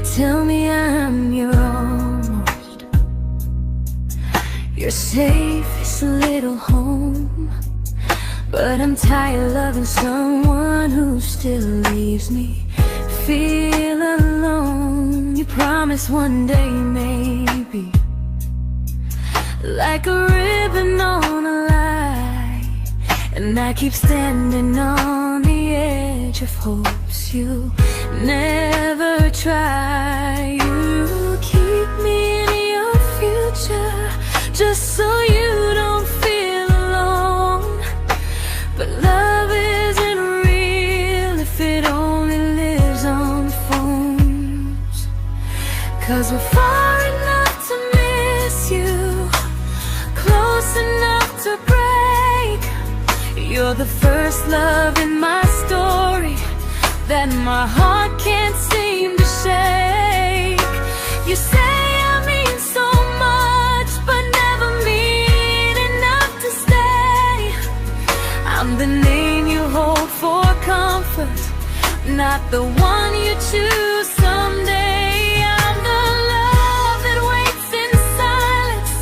tell me I'm your almost, your safest little home. But I'm tired loving someone who still leaves me feel alone. You promise one day maybe, like a ribbon on a line, and I keep standing on the edge of hopes you never try. You keep me in your future just so you don't feel alone. But love isn't real if it only lives on phones. 'Cause we're far enough to miss you, close enough to break. You're the first love in my story that my heart can't seem to shake. You say I mean so much, but never mean enough to stay. I'm the name you hold for comfort, not the one you choose someday. I'm the love that waits in silence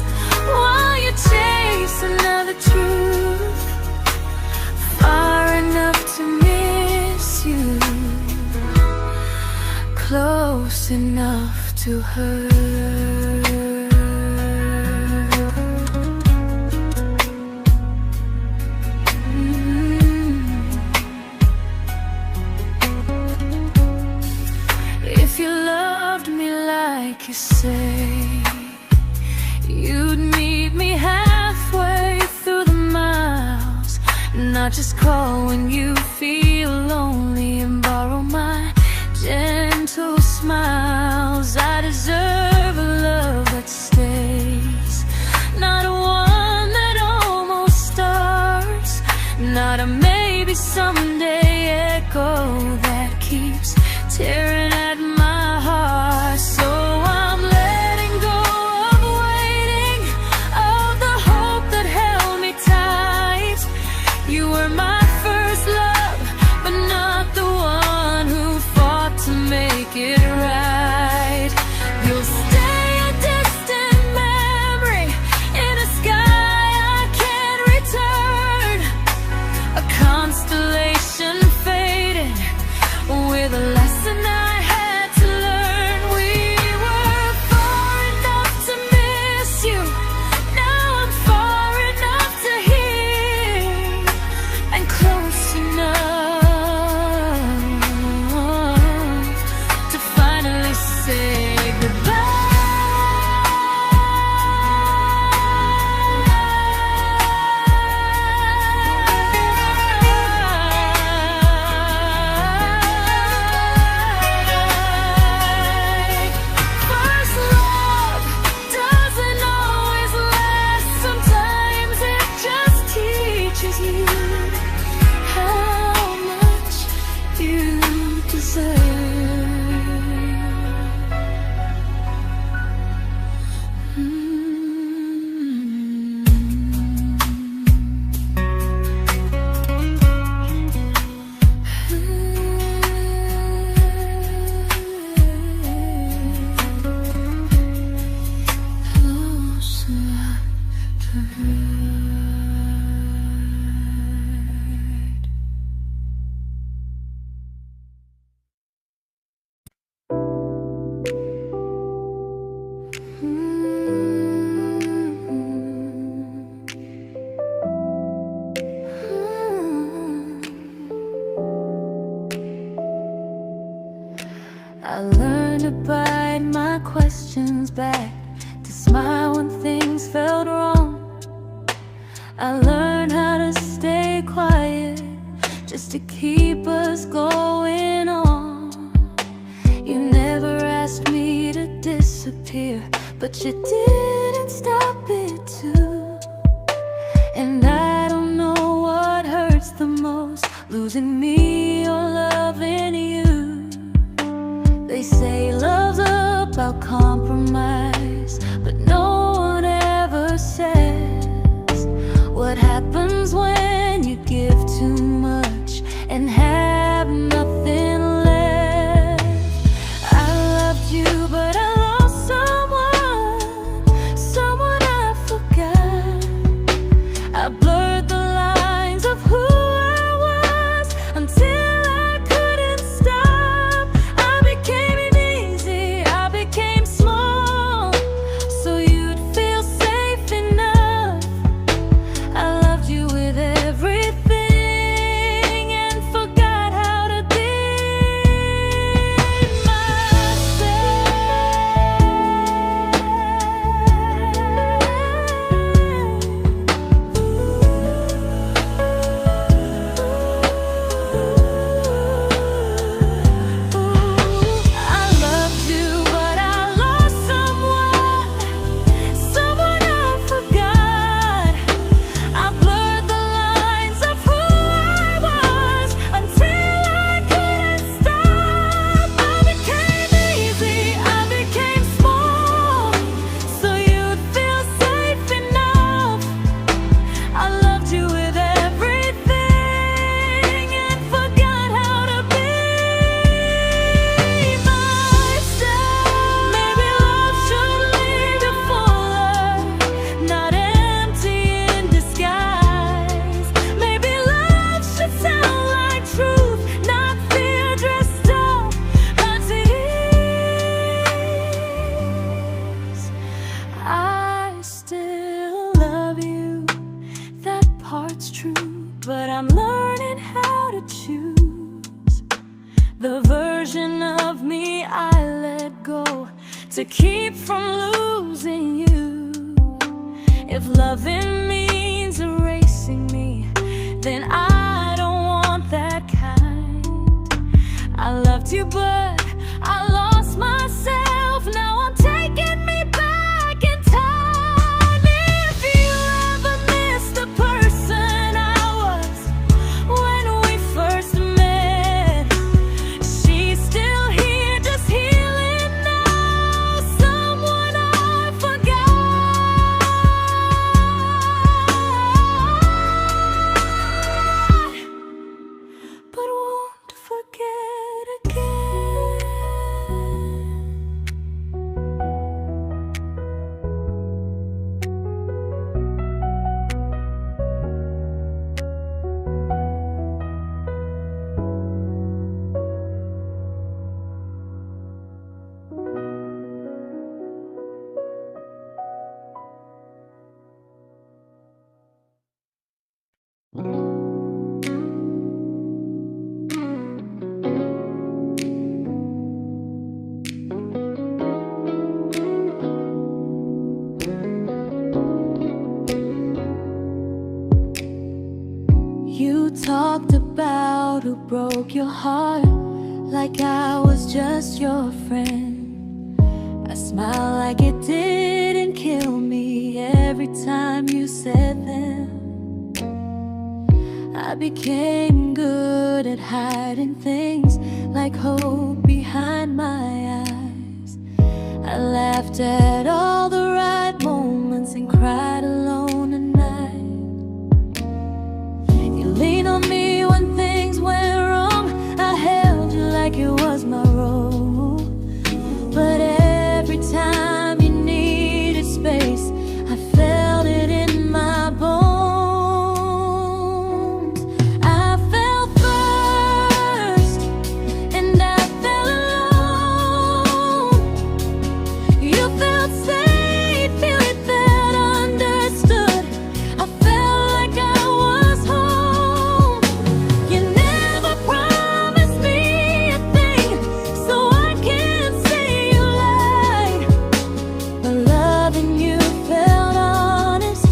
while you chase another truth. Far enough to miss you, close enough to hurt. If you loved me like you say, you'd meet me halfway through the miles, not just call when you feel lonely and borrow my gentle smiles. I deserve a love that stays, not a one that almost starts, not a maybe someday echo that keeps tearing at my heart. So I'm letting go of waiting, of the hope that held me tight. You were my first love, but not the one who fought to make it right. You'll stay a distant memory in a sky I can't return, a constellation faded with a lesson I had to learn. We were far enough to miss you, now I'm far enough to hear, and close enough to finally say goodbye. First love doesn't always last, sometimes it just teaches you how much you deserve. Close enough to hurt. I learned to bite my questions back, to smile when things felt wrong. I learned how to stay quiet just to keep us going on. You never asked me to disappear, but you didn't stop it too. And I don't know what hurts the most, losing me or loving you. They say love's about compromise, but no one ever says what happens when you give too much and have nothing left. I loved you to keep from losing you. If loving means erasing me, then I don't want that kind. I loved you, but I lost myself. Now I'm taking me back in time. If you ever miss the person I was when we first met, she's still here, just healing now. Someone I forgot, but won't forget again. You talked about who broke your heart, like I was just your friend. I smiled like it didn't kill me every time you said them. I became good at hiding things like hope behind my eyes. I laughed at all the right moments and cried alone at night. You leaned on me when things went wrong. I held you like it was my role. But every time you needed space, I felt it in my bones. I fell first, and I fell alone. You felt safe, you felt understood. I felt like I was home. You never promised me a thing, so I can't say you lied. But loving you felt honest,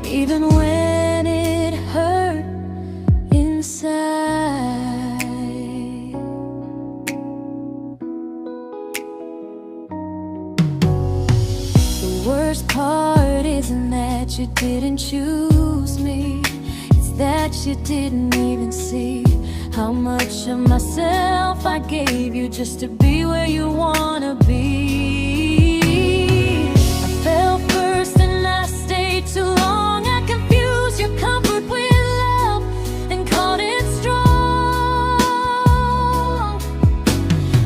even when it hurt inside. The worst part isn't that you didn't choose me, it's that you didn't even see how much of myself I gave you just to be where you wanna be. I fell first and I stayed too long. I confused your comfort with love and called it strong.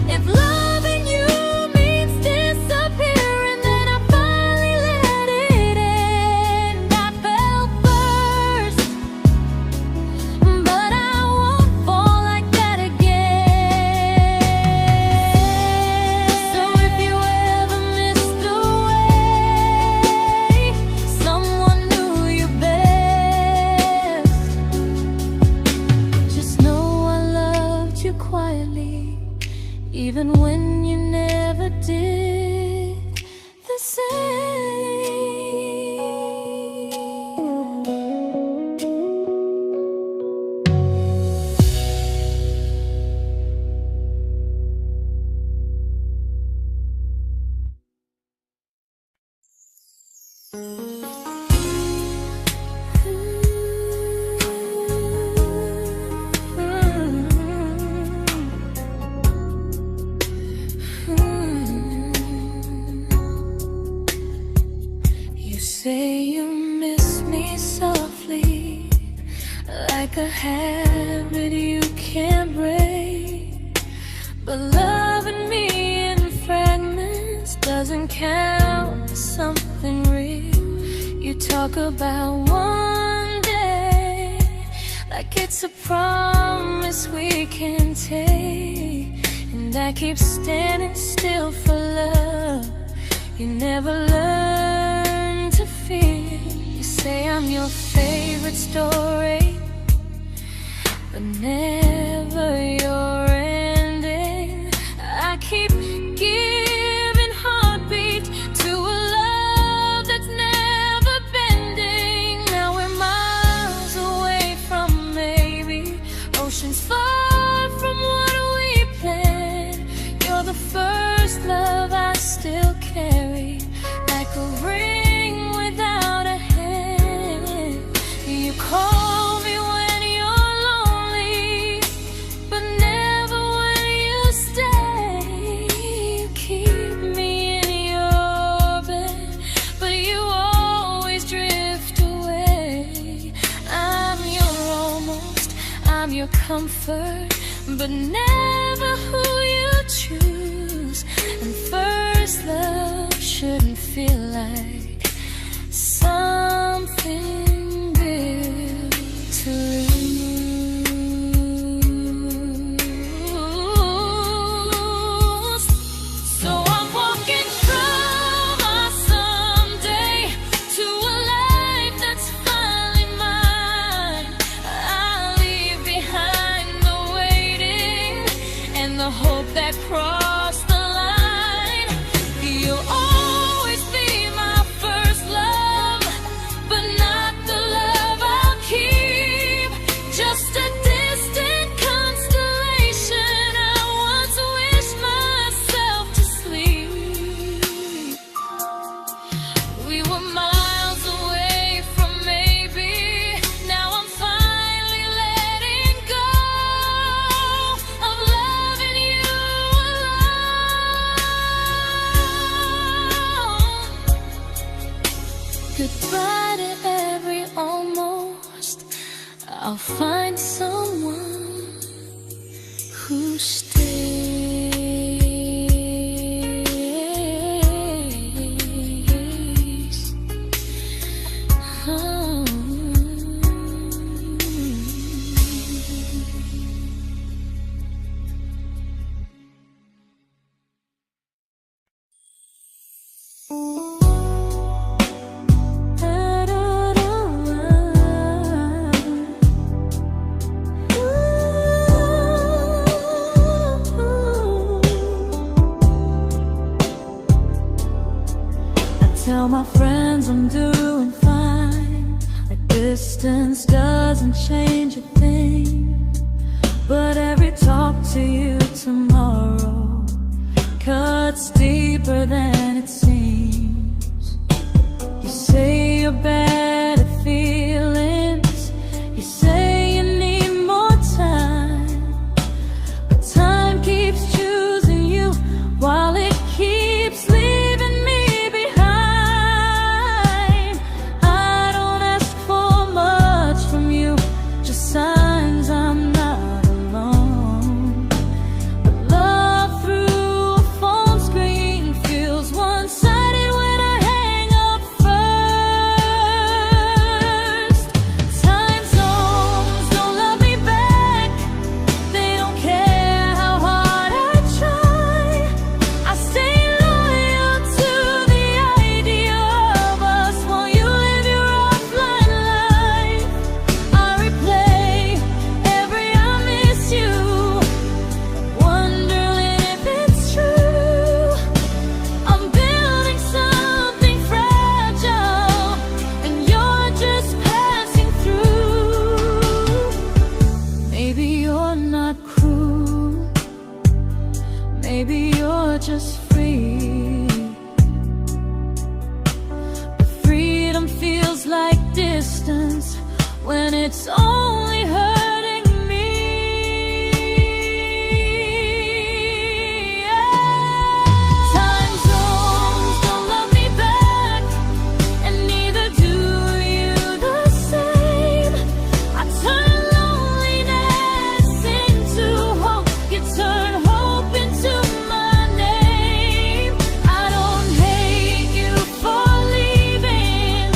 If loving you means disappearing, then I finally let it end. I fell first, but I won't fall like that again. So if you ever missed the way someone knew you best, just know I loved you quietly, even when you never did the same. You say you miss me softly, like a habit you can't break. But loving me in fragments doesn't count as something real. You talk about one day like it's a promise we can take, and I keep standing still for love. You never learn to feel. You say I'm your favorite story, but never your ending. I keep giving heart comfort, but never who you choose. And first love shouldn't feel like something built to lose. So I'm walking through my someday to a life that's finally mine. I'll leave behind the waiting and the hope that crossed the line. You'll always be my first love, but not the love I'll keep. Just a distant constellation I once wished myself to sleep. We were miles away from maybe. Now I'm finally letting go of loving you alone. Goodbye to every almost. I'll find someone who stays. Oh. Tell my friends I'm doing fine, like distance doesn't change a thing. But every talk to you tomorrow cuts deeper than it seems. You say you're bad at feelings, you say you need more time, but time keeps choosing you while it keeps leaving me behind. I don't ask for much from you, just signs I'm not alone. But love through a phone screen feels one-sided when I hang up first. Time zones don't love me back, they don't care how hard I try. I stay loyal to the idea of us while you live your offline life. I replay every I miss you, wondering if it's true. I'm building something fragile, and you're just passing through. Maybe you're not cruel, maybe you're just free. But freedom feels like distance when it's only hurting me. Time zones don't love me back, and neither do you the same. I turn loneliness into hope, you turn hope into my name. I don't hate you for leaving,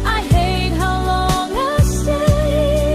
I hate how long I stayed.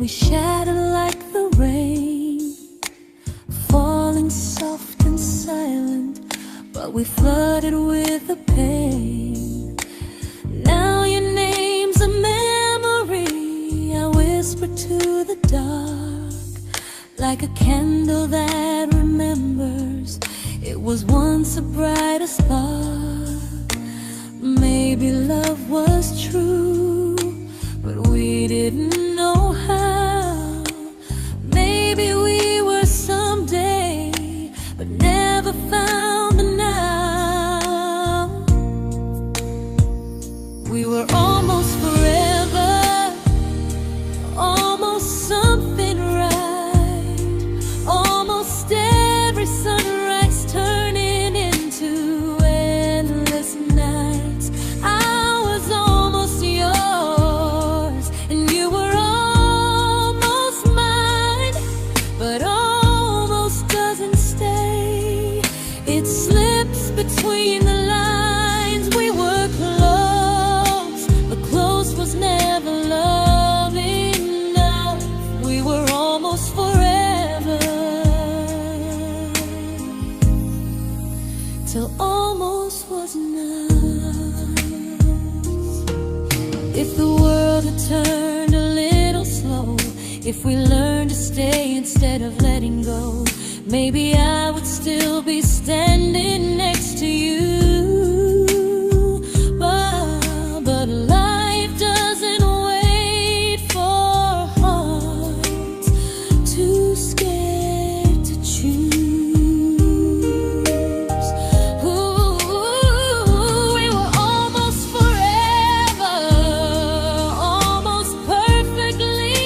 we shattered like the rain, falling soft and silent, but we flooded with the pain. Now your name's a memory I whisper to the dark, like a candle that remembers it was once a brighter spark. Maybe love was true, but we didn't know how. Maybe we were someday, but never found the now. We were almost forever, almost something right, almost every sunrise turning into endless nights. I was almost yours, and you were almost mine, but almost doesn't stay. It slips between the lines. We were close, but close was never love enough. We were almost forever, till almost was enough. If the world had turned a little slow, if we learned to stay instead of letting go, maybe I would still be standing next to you. But life doesn't wait for hearts too scared to choose. Ooh, we were almost forever, almost perfectly,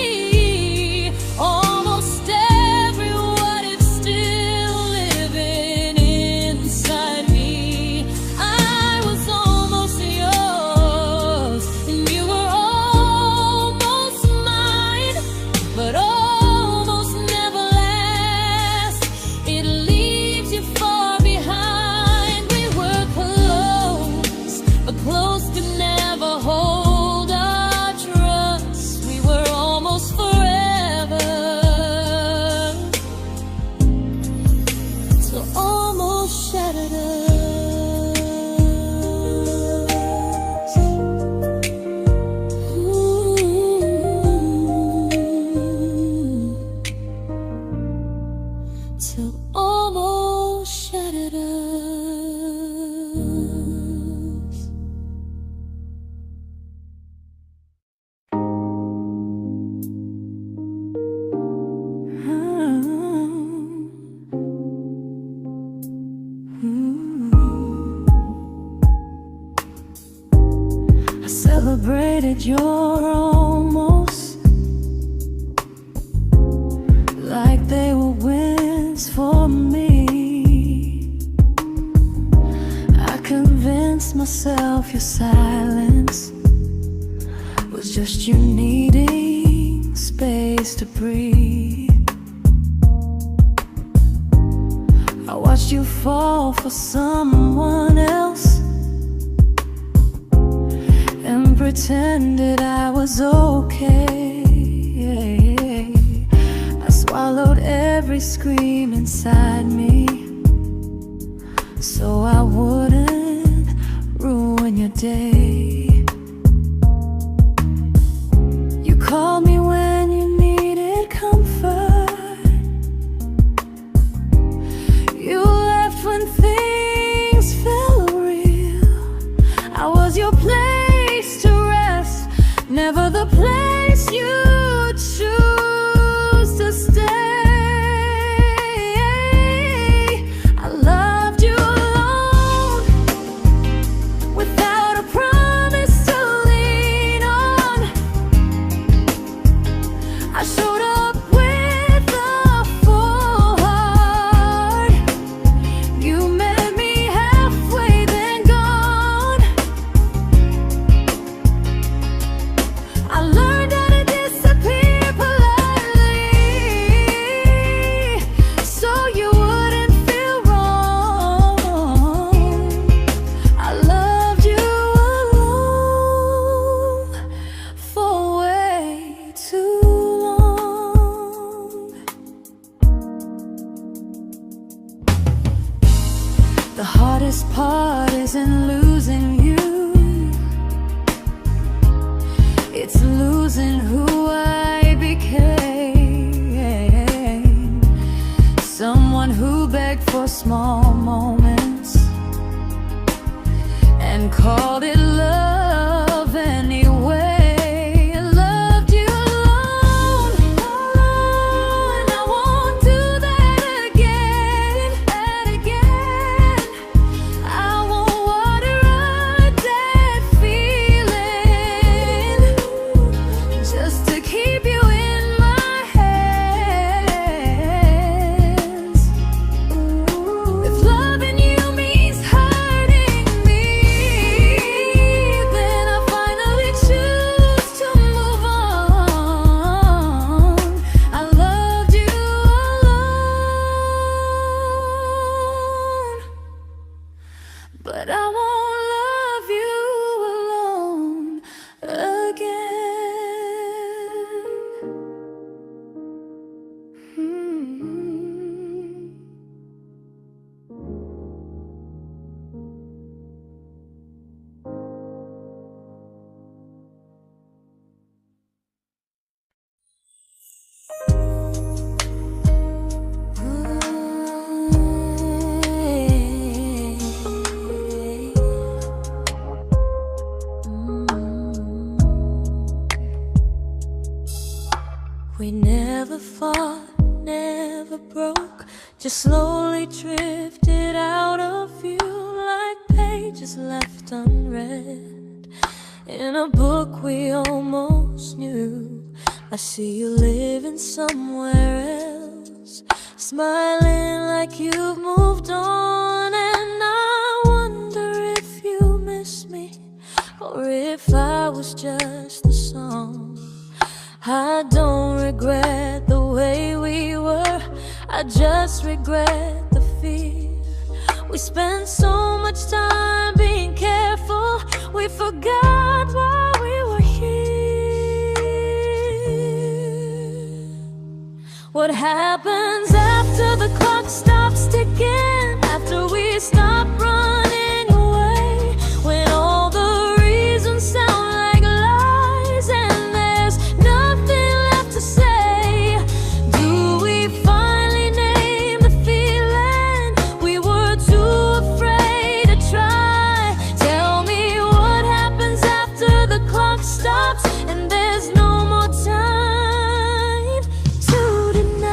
almost every what if still living inside me. I was almost yours, and you were almost mine, but almost never lasts. It leaves you far behind. We were close, but close could never hold our trust. We were almost forever, till almost shattered us. Ooh, till almost shattered us. I celebrated your almost like they were wins for me. I convinced myself your silence was just you needing space to breathe. I watched you fall for someone else and pretended I was okay. I swallowed every scream inside me so I wouldn't ruin your day. You called me when you needed comfort. You left when things felt real. I was your place to rest, never the place you choose to stay. I loved you alone, without a promise to lean on. I showed up with a full heart. You met me halfway, then gone. I learned heart isn't losing you, it's losing who I became. Someone who begged for small moments and called it love anyway. Loved you alone, alone. I won't do that again, and again. I won't water a dead feeling just to keep you in my hands. If loving you means hurting me, then I finally choose to move on. I loved you alone, but I won't love you alone again. We never fought, never broke, just slowly drifted out of view like pages left unread in a book we almost knew. I see you living somewhere else, smiling like you've moved on, and I wonder if you miss me or if I was just a song. I don't regret the way we were, I just regret the fear. We spent so much time being careful, we forgot why we were here. What happens after the clock stops ticking, after we stop running away, when all the reasons sound like lies and there's nothing left to say? Do we finally name the feeling we were too afraid to try? Tell me what happens after the clock stops and there's no more time to deny.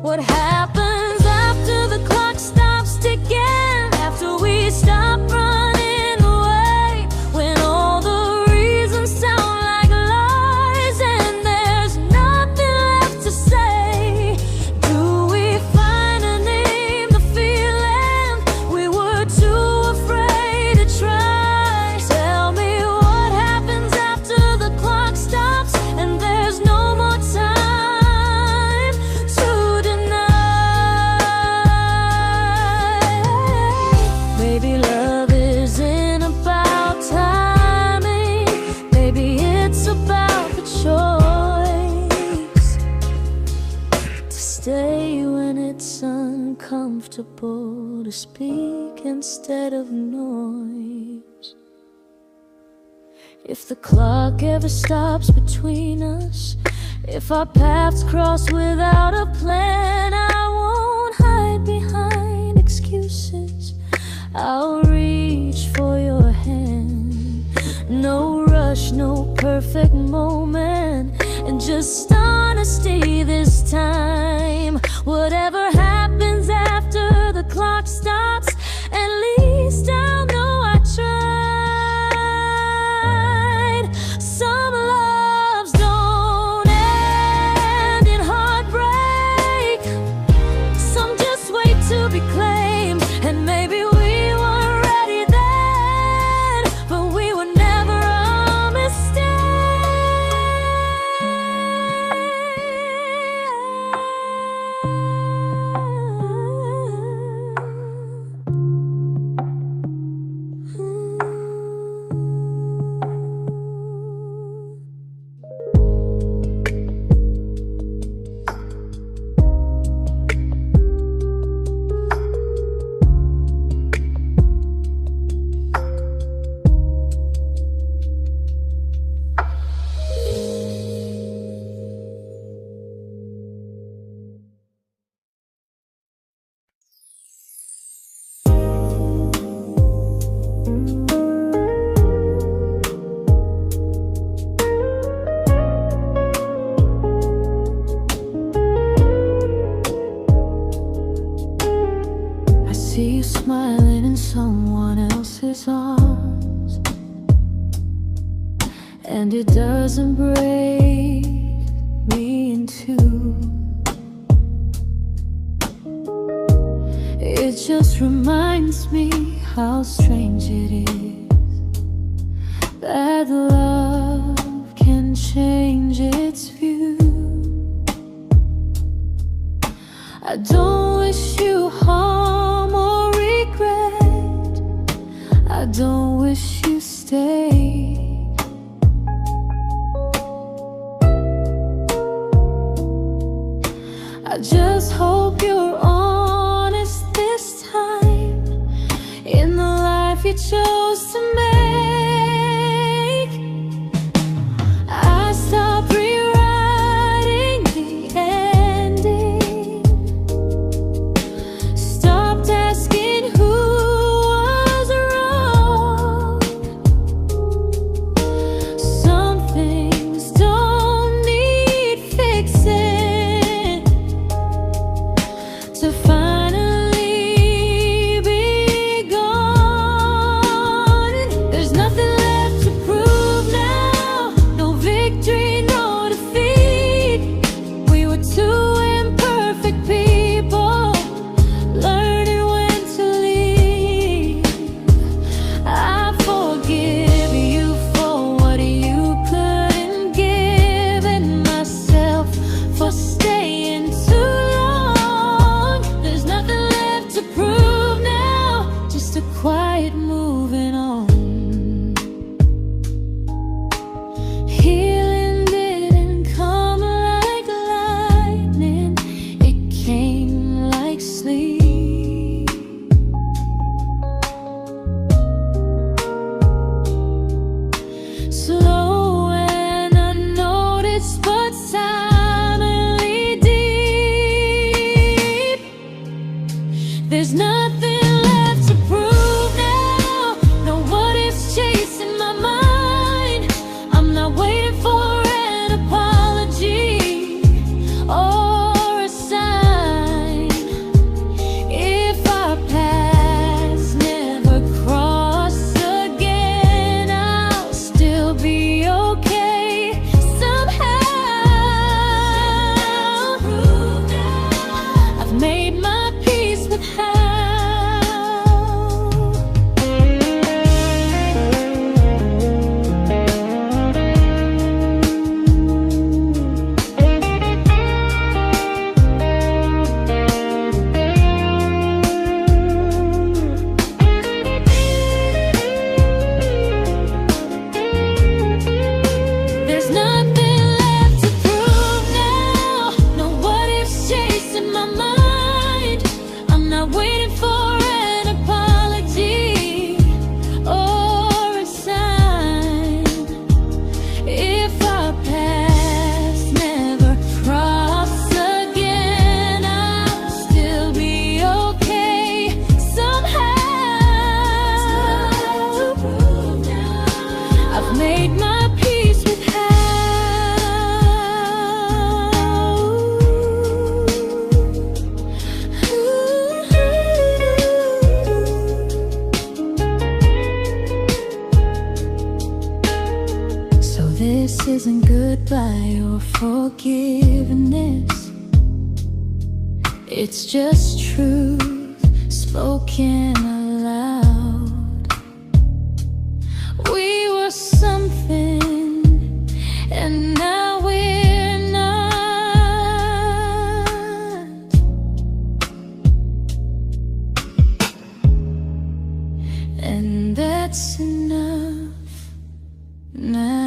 What happens after the clock stops ticking, after we stop running away, when all the reasons sound like lies and there's nothing left to say? Do we finally name the feeling we were too afraid to try? Tell me what happens after the clock stops and there's no more time to deny. Maybe love isn't about timing, maybe it's about the choice to stay when it's uncomfortable, to speak instead of noise. If the clock ever stops between us, if our paths cross without a plan, I won't hide behind excuses, I'll reach for your hand. No rush, no perfect moment, and just honesty this time. Whatever happens after the clock stops, at least I'll know I tried. Some loves don't end in heartbreak, some just wait to be claimed, and maybe we weren't ready then, but we were never a mistake. and it doesn't break me in two. It just reminds me how strange it is that love can change its view. I don't wish you harm or regret. I don't wish you stay. I just hope you're honest this time in the life you chose to make. I stopped rewriting the ending, stopped asking who was wrong. Some things don't need fixing to finally be gone. There's nothing left to prove now, no victory, no defeat. We were two imperfect people, learning when to leave. I forgive you for what you couldn't give, and myself for staying too long. There's nothing left to prove now, just a quiet moving on. Healing didn't come like lightning, it came like sleep. Slow and unnoticed, but silently deep. There's nothing left to prove now, no what ifs chasing my mind. I'm not waiting for an apology or a sign. If our paths never cross again, I'll still be okay somehow. I've made my peace with how. There's nothing left to prove now, no what ifs chasing my mind. I'm not waiting for an apology or a sign. If our paths never cross again, I'll still be okay somehow. I've made my peace with how. So this isn't goodbye or forgiveness, it's just truth spoken aloud. We were something, and now we're not. And that's enough now.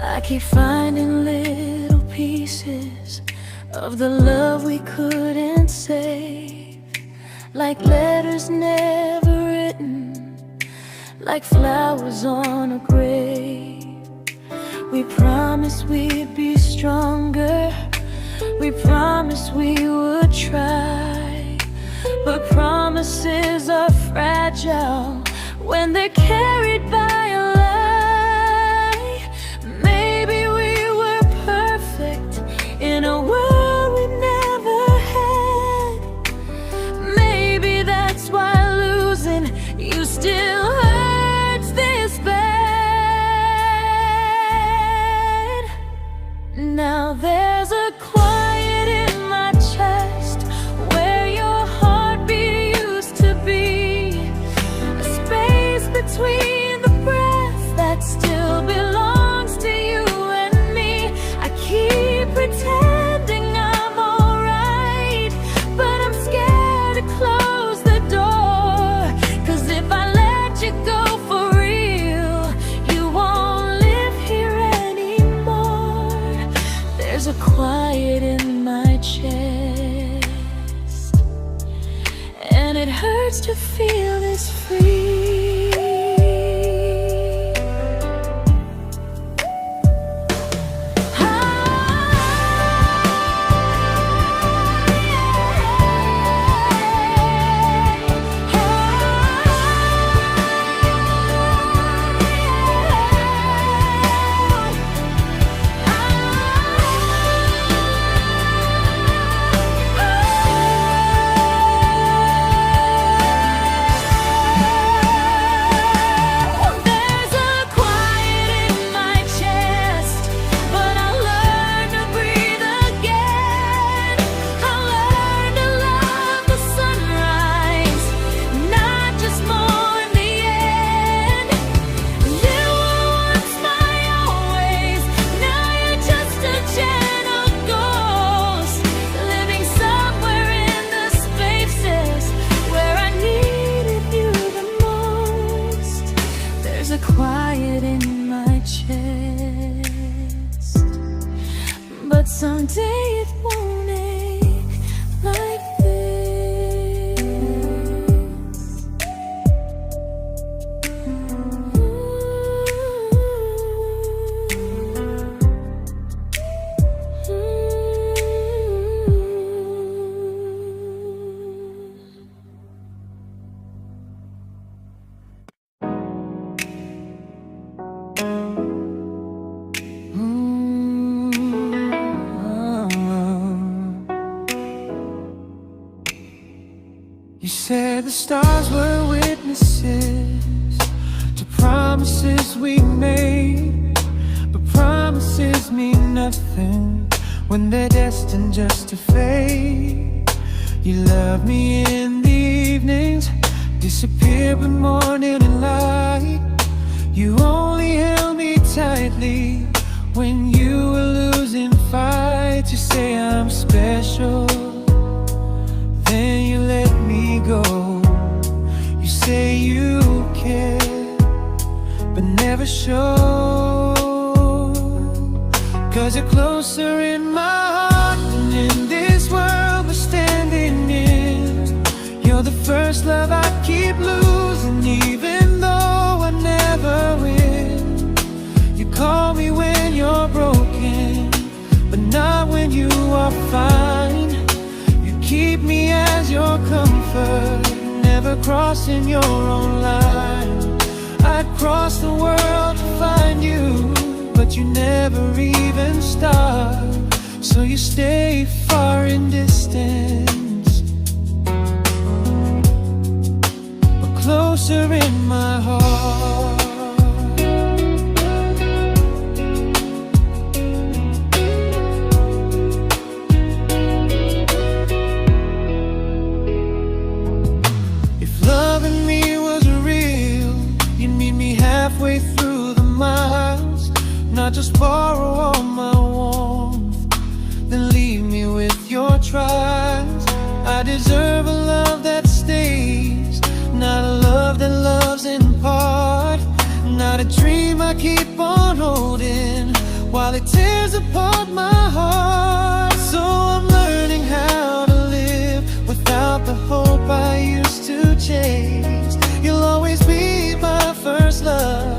I keep finding little pieces of the love we couldn't save, like letters never written, like flowers on a grave. We promised we'd be stronger, We promised we would try, but promises are fragile when they're carried by a lie. Maybe we were perfect in a world we never had. Maybe that's why losing you still hurts this bad. Now there's a quiet in my chest where your heartbeat used to be, a space between the breaths that still belongs to you and me. I keep pretending I'm alright, but I'm scared to close the door, 'cause if I let you go for real, you won't live here anymore. There's a quiet in my chest, and it hurts to feel this free. Quiet in my chest, but someday it won't ache like this. You said the stars were witnesses to promises we made, but promises mean nothing when they're destined just to fade. You love me in the evenings, disappear when morning and light. You only held me tightly when you were losing fights. You say I'm special, then you let me go. You say you care, but never show, 'cause you're closer in my heart than in this world we're standing in. You're the first love I keep losing, even though I never win. You call me when you're broken, but not when you are fine. Keep me as your comfort, never crossing your own line. I'd cross the world to find you, but you never even start. So you stay far in distance, but closer in my heart. Halfway through the miles, not just borrow all my warmth, then leave me with your trials. I deserve a love that stays, not a love that loves in part, not a dream I keep on holding while it tears apart my heart. So I'm learning how to live without the hope I used to chase. You'll always be my first love,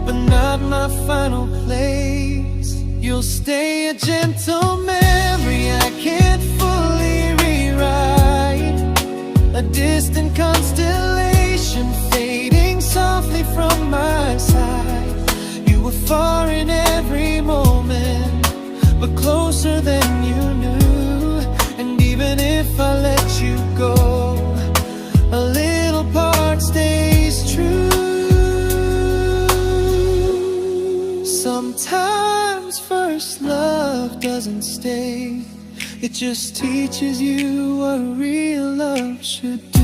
but not my final place. You'll stay a gentle memory mistake. It just teaches you what real love should do.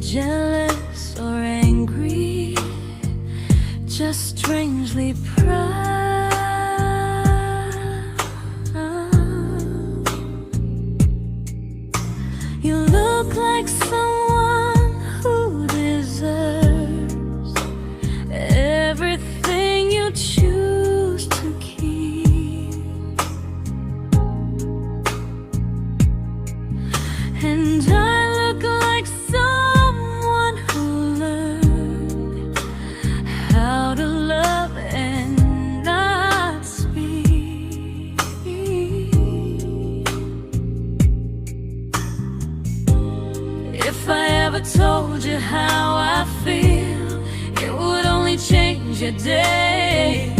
Jealous or angry, just strangely proud. You look like someone who deserves everything you choose to keep, and I look like someone who learned how to love and not speak. If I ever told you how I feel, it would only change your day.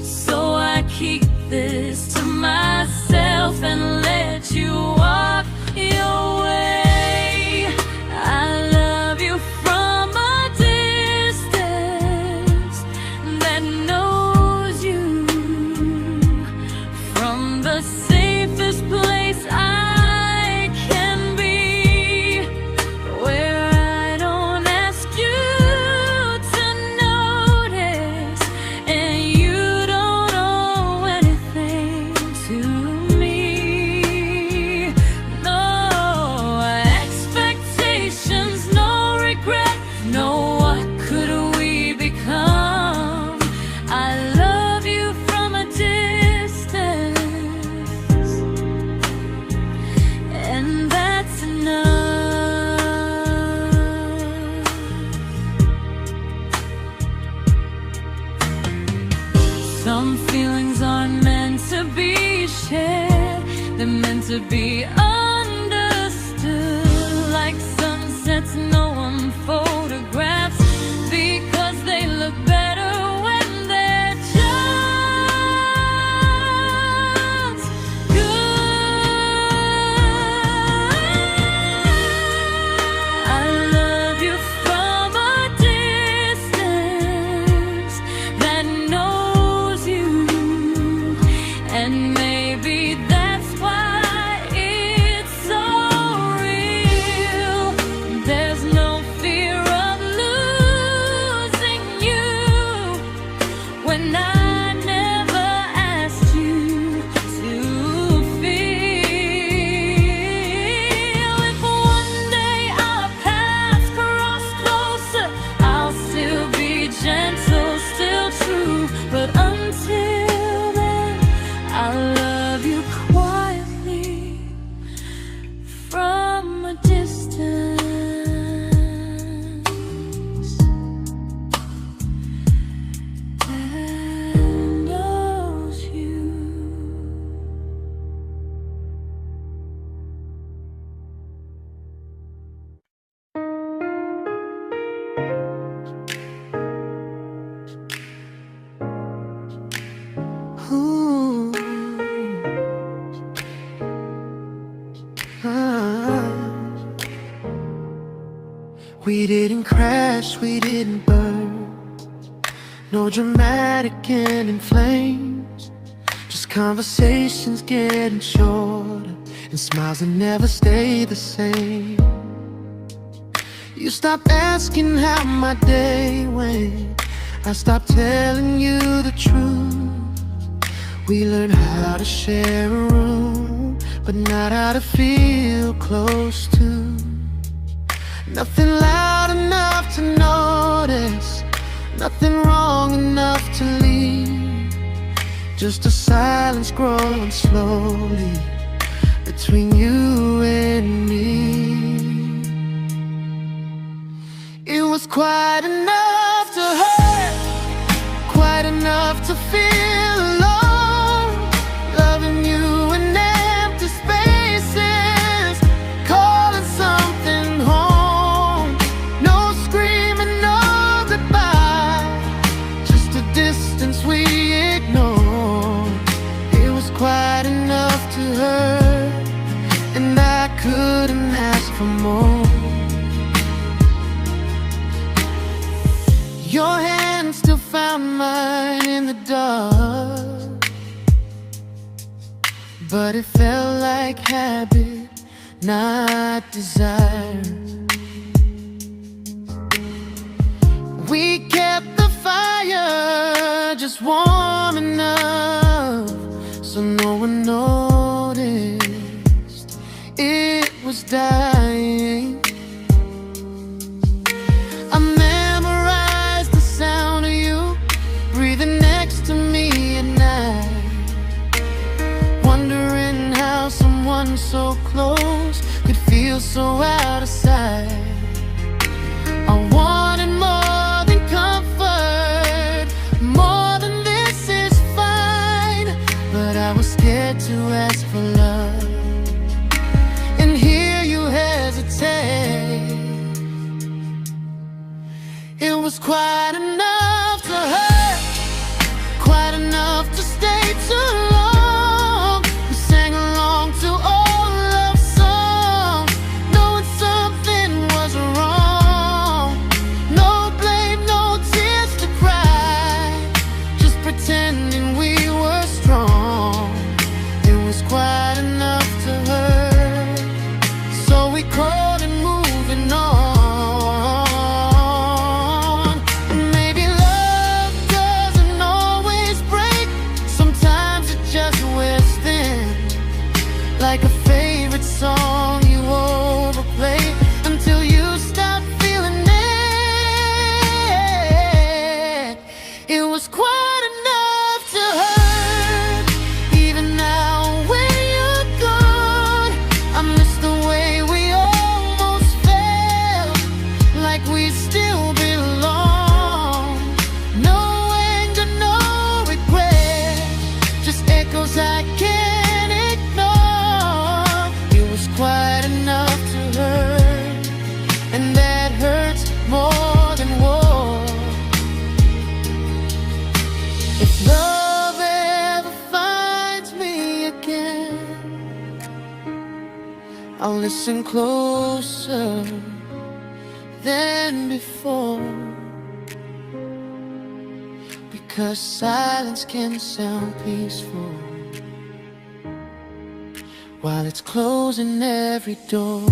So I keep this to myself and let you walk your way. I love you from a distance that knows you, from the safest place I can be, where I don't ask you to notice and you don't owe anything to me. No expectations, no regret, no what could we become. I love you from a distance, and that's enough. Some feelings aren't meant to be shared, they're meant to be understood, like sunsets no one photographs, because they look better when they're just good. I love you from a distance that knows you, and maybe that's why it's so real. There's no fear of losing you when I never asked you to feel. If one day our paths cross closer, I'll still be gentle, still true, but until then, I'll love you quietly from a distance that knows you. Ooh. Ah. We didn't crash, we didn't burn, no dramatic end in flames, just conversations getting shorter and smiles that never stay the same. You stopped asking how my day went, I stopped telling you the truth. We learned how to share a room, but not how to feel close to. Nothing loud enough to notice, nothing wrong enough to leave. Just a silence growing slowly between you and me. It was quite enough to hurt, quite enough to feel alone. Loving you in empty spaces, calling something home. No screaming, no goodbye, just a distance we ignored. It was quite enough to hurt, and I couldn't ask for more. Your hand still found mine in the dark, but it felt like habit, not desire. We kept the fire just warm enough so no one noticed it was dying. I memorized the sound of you breathing next to me at night, wondering how someone so close could feel so out of sight. I wanted more than comfort, more than this is fine, but I was scared to ask for love and hear you hesitate. It was quite enough to hurt, quite enough to stay too long. We sang along to old love songs, knowing something was wrong. No blame, no tears to cry, just pretending we were strong. It was quite enough to hurt, so we called and moving on. Maybe love doesn't always break, sometimes it just wears thin, like a favorite song you overplay until you stop feeling it. It was quite enough to hurt, even now when you're gone. I miss the way we almost felt, like we still belong. No anger, no regret, just echoes I can't ignore. It was quite enough to hurt, and that hurts more than war. If love ever finds me again, I'll listen closer than before, because silence can sound peaceful while it's closing every door.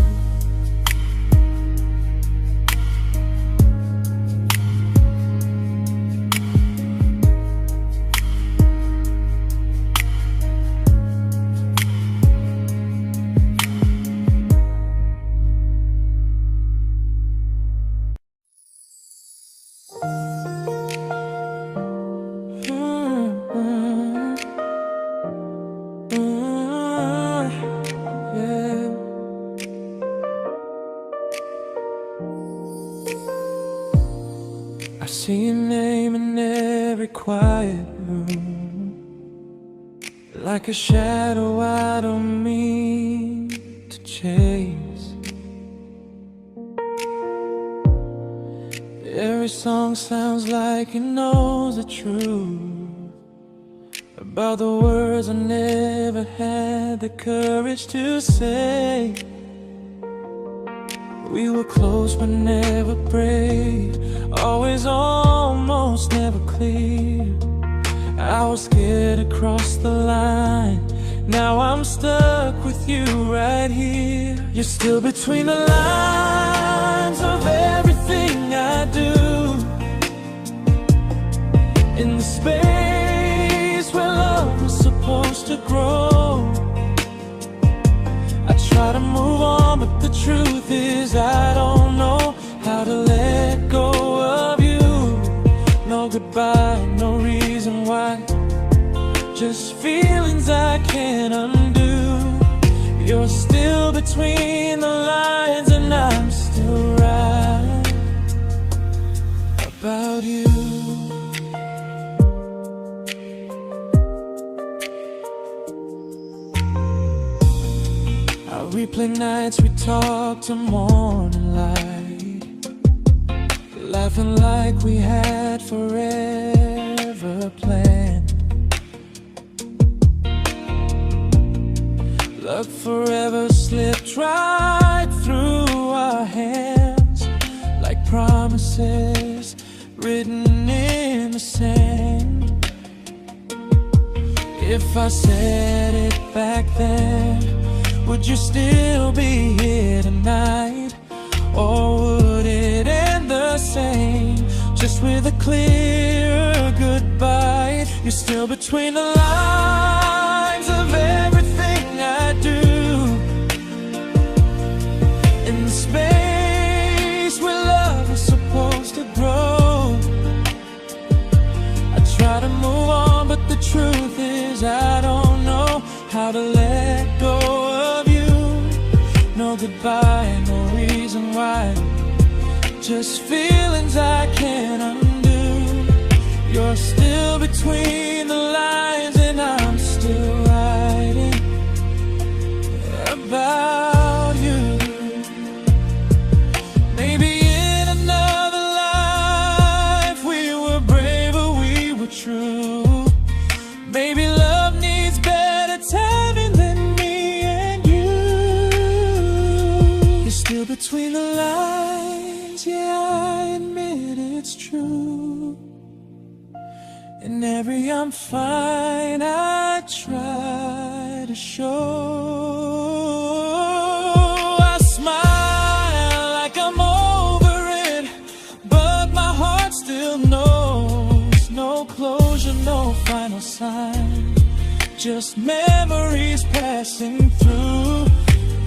I see your name in every quiet room, like a shadow I don't mean to chase. Every song sounds like it knows the truth about the words I never had the courage to say. We were close but never prayed, always almost never clear. I was scared to cross the line, now I'm stuck with you right here. You're still between the lines of everything I do, in the space where love was supposed to grow. I try to move on, but the truth is I don't know between the lines, and I'm still right about you. I replay nights we talk to morning light, laughing like we had forever planned. Luck forever slipped right through our hands, like promises written in the sand. If I said it back then, would you still be here tonight? Or would it end the same, just with a clear goodbye? You're still between the lines of everything I do, in the space where love is supposed to grow. I try to move on, but the truth is I don't know how to let go of you. No goodbye, no reason why, just feelings I can't undo. You're still between the lines, and I'm still writing about you. Maybe in another life we were braver, we were true. Maybe love needs better timing than me and you. You're still between the lines, yeah, I admit it's true. In every I'm fine I try to show. I smile like I'm over it, but my heart still knows. No closure, no final sign, just memories passing through.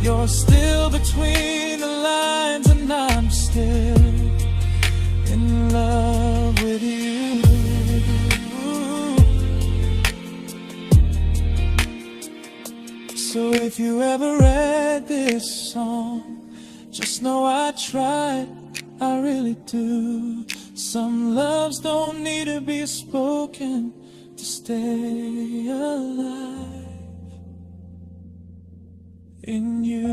You're still between the lines, and I'm still in love with you. So if you ever read this song, just know I tried, I really do. Some loves don't need to be spoken to stay alive in you.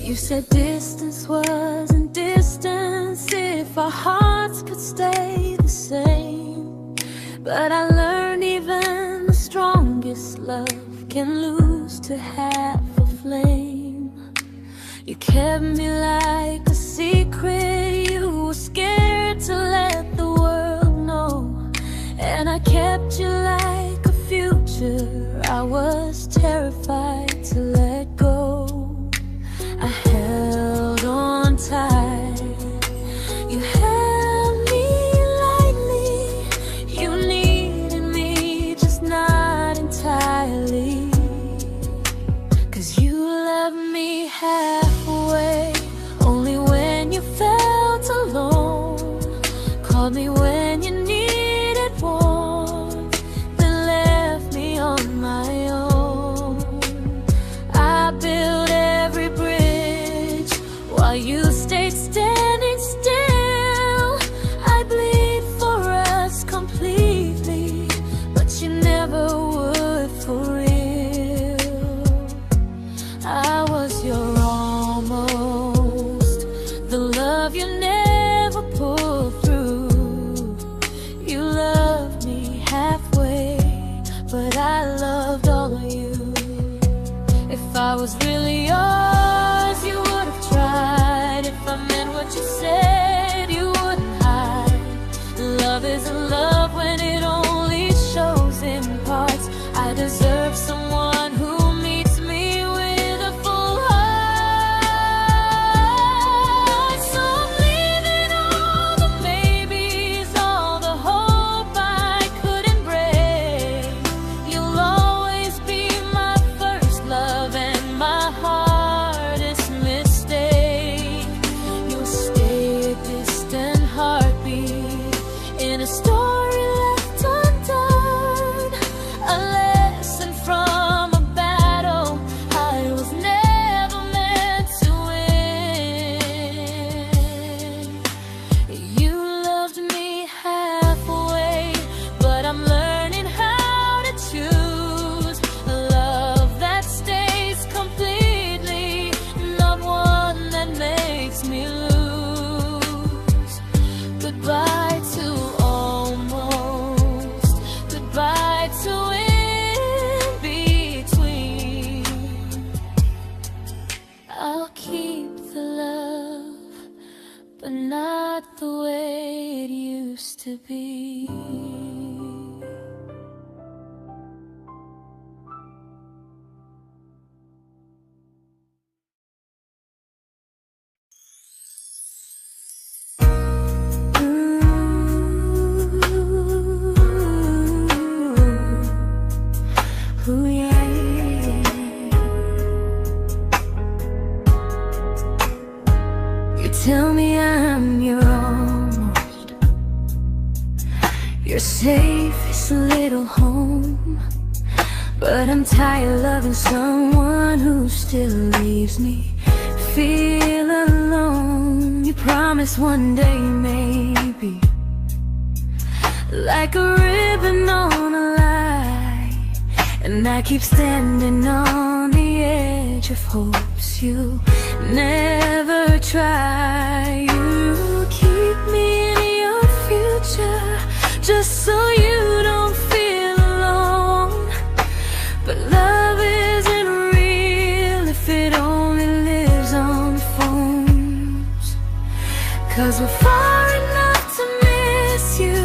You said distance wasn't distance if our hearts could stay the same. But I learned even the strongest love can lose to half a flame. You kept me like a secret, you were scared to let the world know. And I kept you like a future, I was terrified to let go. I held on tight, you held me lightly. You needed me, just not entirely. 'Cause you loved me halfway, only when you felt alone. Called me when you needed warmth, then left me on my own. I built every bridge while you stayed standing still. I bleed for us completely, but you never would for real. I was your almost, the love you never pulled through. You loved me halfway, but I loved all of you. If I was really yours, you would have tried. If I meant what you said, you wouldn't hide. Love isn't love when it only shows in parts. I deserve someone but not the way it used to be. Ooh, yeah, yeah. You tell me I'm your almost, your safest little home, but I'm tired loving someone who still leaves me feel alone. You promise one day maybe, like a ribbon on a line, and I keep standing on the edge of hopes you never try. You keep me in your future just so you don't feel alone. But love isn't real if it only lives on phones. 'Cause we're far enough to miss you,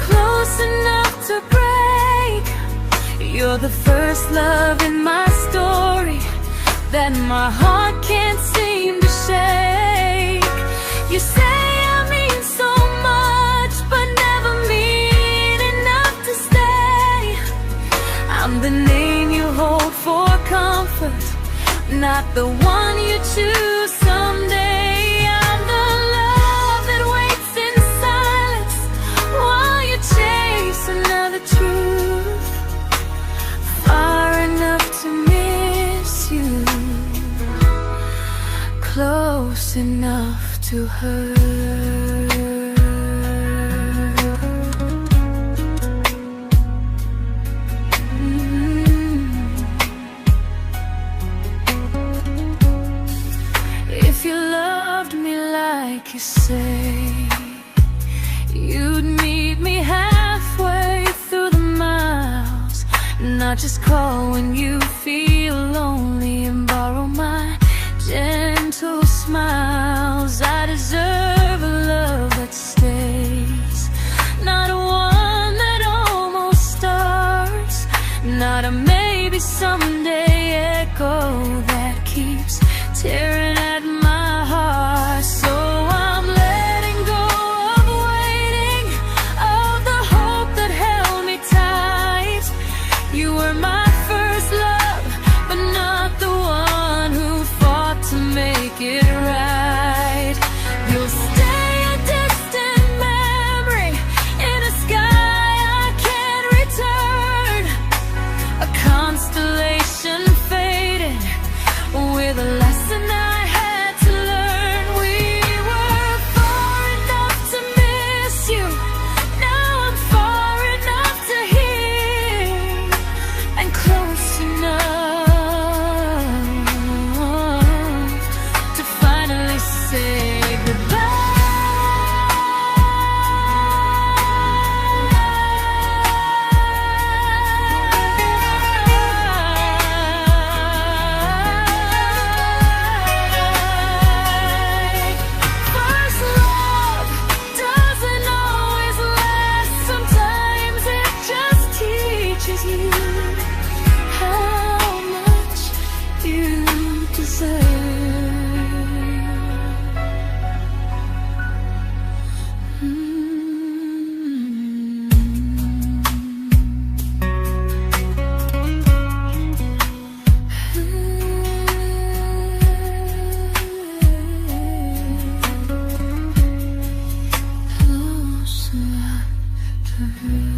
close enough to break. You're the first love in my story that my heart can't seem to shake. You say I mean so much, but never mean enough to stay. I'm the name you hold for comfort, not the one you choose someday. I'm the love that waits in silence while you chase another truth. Far enough to miss you, close enough to hurt. If you loved me like you say, you'd meet me halfway through the miles, not just call when you feel lonely and borrow my gentle smiles. I deserve a love that stays, not a one that almost starts, not a maybe someday echo that keeps tearing at my heart. So I'm letting go of waiting, of the hope that held me tight. You were my first love, but not the one who fought to make it right. You'll stay a distant memory in a sky I can't return, a constellation faded with a lesson I had to learn. We were far enough to miss you, now I'm far enough to hear, and close enough to finally say goodbye. First love doesn't always last, sometimes it just teaches you how much you deserve. Close enough to hurt.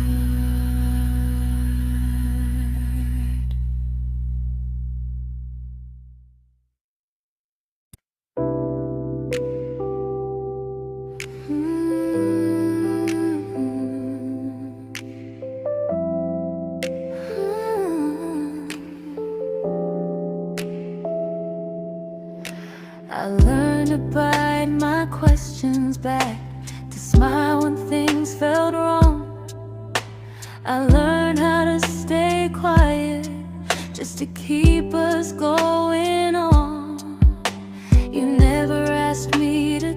I learned to bite my questions back, to smile when things felt wrong. I learned how to stay quiet just to keep us going on. You never asked me to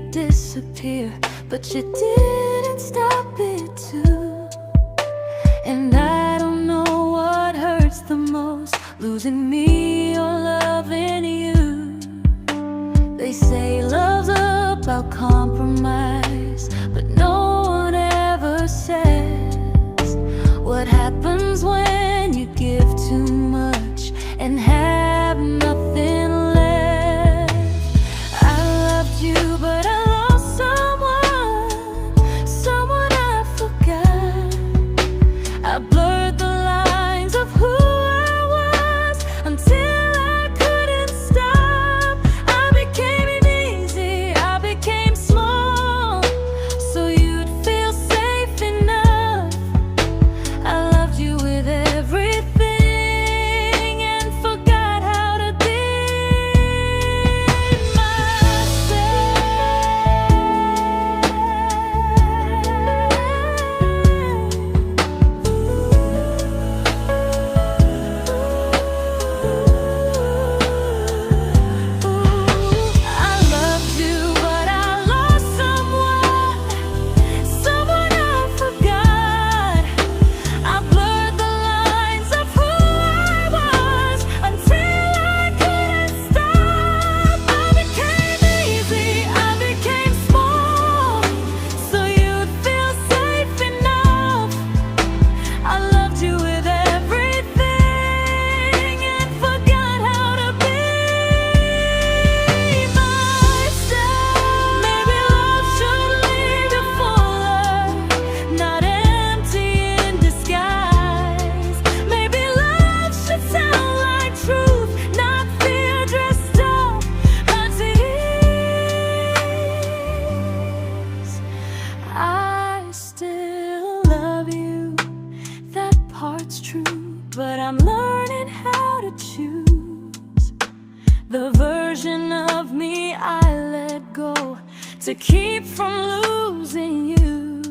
disappear, but you didn't stop it too. And I don't know what hurts the most, losing me or loving you. They say love's about compromise, but no one ever says what happens when you give too much and have nothing left. I loved you, but I lost someone I forgot. I blurred the lines of who I was until I couldn't stop. I became easy, I became small, so you'd feel safe enough. I loved you with everything and forgot how to be I loved you, but I lost someone I forgot. I blurred the lines of who I was until I couldn't stop. I became easy, I became small, so you'd feel safe enough. I loved you with everything and forgot how to be myself. Maybe love should leave you fuller, not empty in disguise. Maybe love should sound like truth, not fear dressed up as ease. I still love you, that part's true, but I'm learning how to choose the version of me I let go to keep from losing you.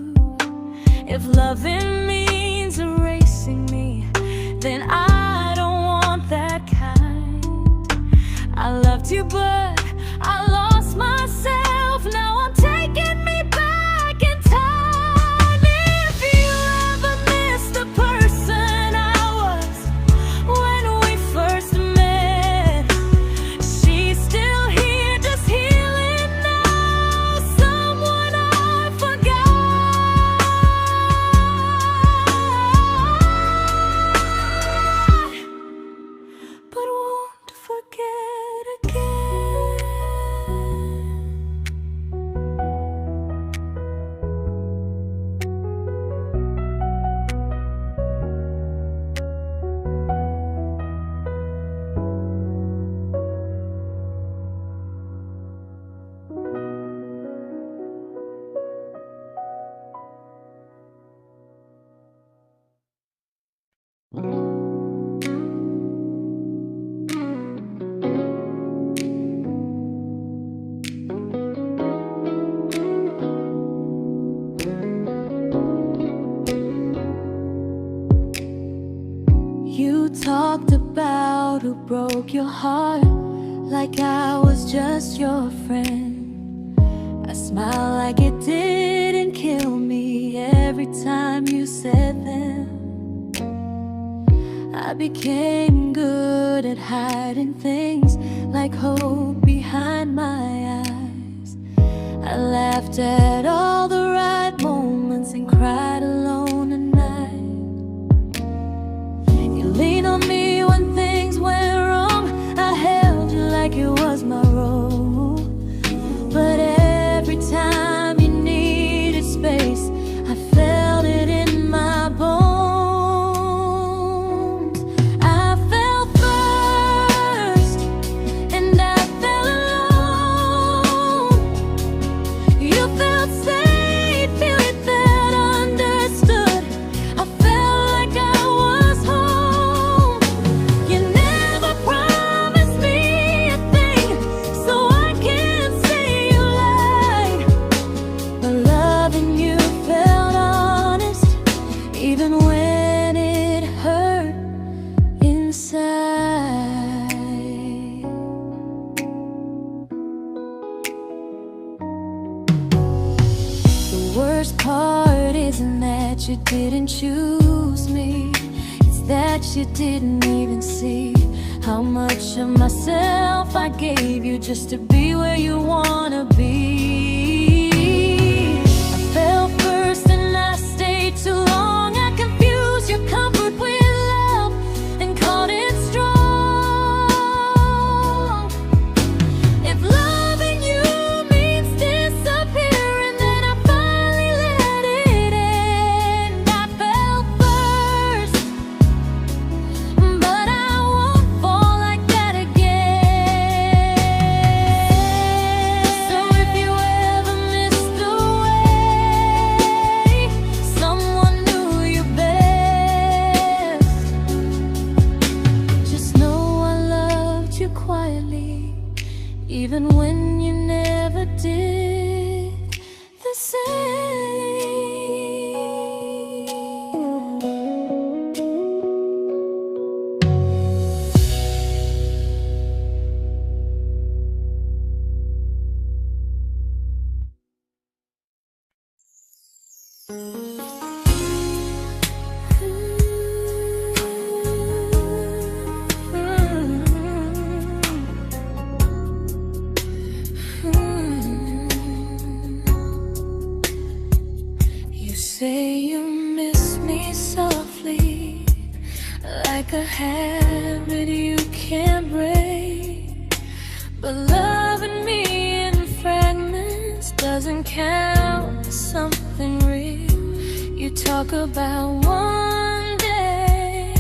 If loving means erasing me, then I don't want that kind. I loved you, but I lost myself. Now I'm taking me back in time. If you ever miss the person I was when we first met, she's still here, just healing now. Someone I forgot, but won't forget again. You talked about who broke your heart, like I was just your friend. I smile like it didn't kill me every time you said them. I became good at hiding things like hope behind my eyes. I laughed at all the right moments and cried alone at night. You leaned on me when things went wrong. I held you like it was my role. But every time you needed space, I felt it in my bones. I fell first, and I fell alone. You felt safe. worst part isn't that you didn't choose me, it's that you didn't even see how much of myself I gave you just to be where you wanna be. I fell first and I stayed too long. I confused your comfort with love and called it strong. If loving you means disappearing, then I finally let it end. I fell first, but I won't fall like that again. So if you ever missed the way someone knew you best, just know I loved you quietly, even when you never did the same. You say you miss me softly, like a habit you can't break. But loving me in fragments doesn't count as something real. You talk about one day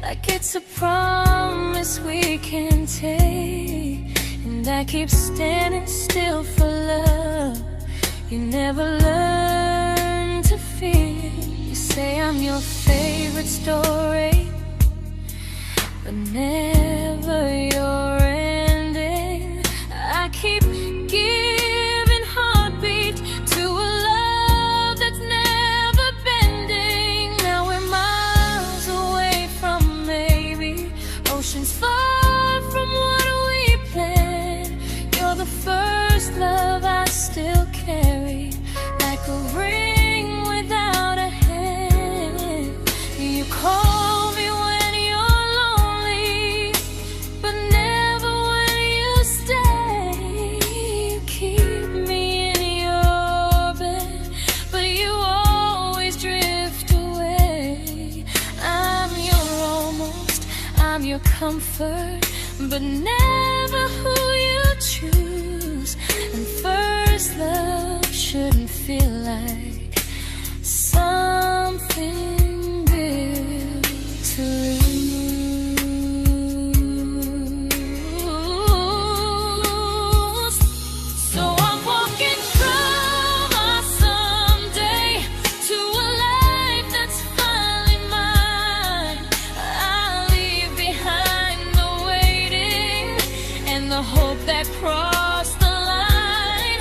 like it's a promise we can take, and I keep standing still for love. You never learn to feel. You say I'm your favorite story, but never your ending. I keep giving heartbeat to a love that's never bending. Now we're miles away from maybe oceans far from what we planned. You're the first love I still carry, like a ring without a hand. You call me when you're lonely, but never when you stay. You keep me in your bed, but you always drift away. I'm your almost, I'm your comfort, but never who you choose. And first love shouldn't feel like something built to lose. So I'm walking from my someday to a life that's finally mine. I'll leave behind the waiting and the hope that crossed the line.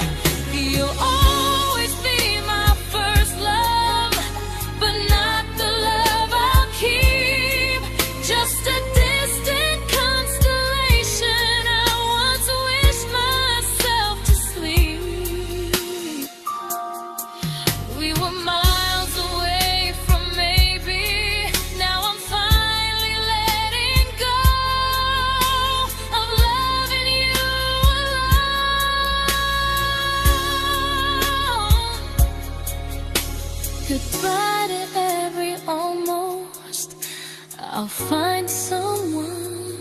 You'll always be my first love, but not the love I'll keep. Just a distant constellation I once wished myself to sleep. We were miles away from maybe. Now I'm finally letting go of loving you alone. Goodbye to every almost. I'll find someone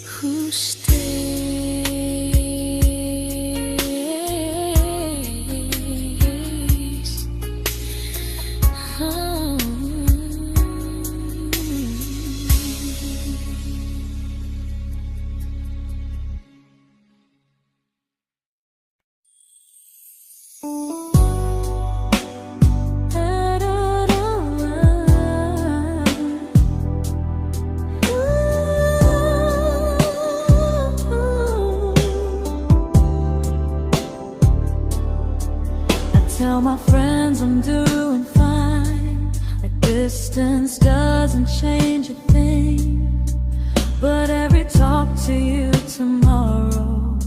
who stays. Oh. Tell my friends I'm doing fine, that distance doesn't change a thing. But every talk to you tomorrow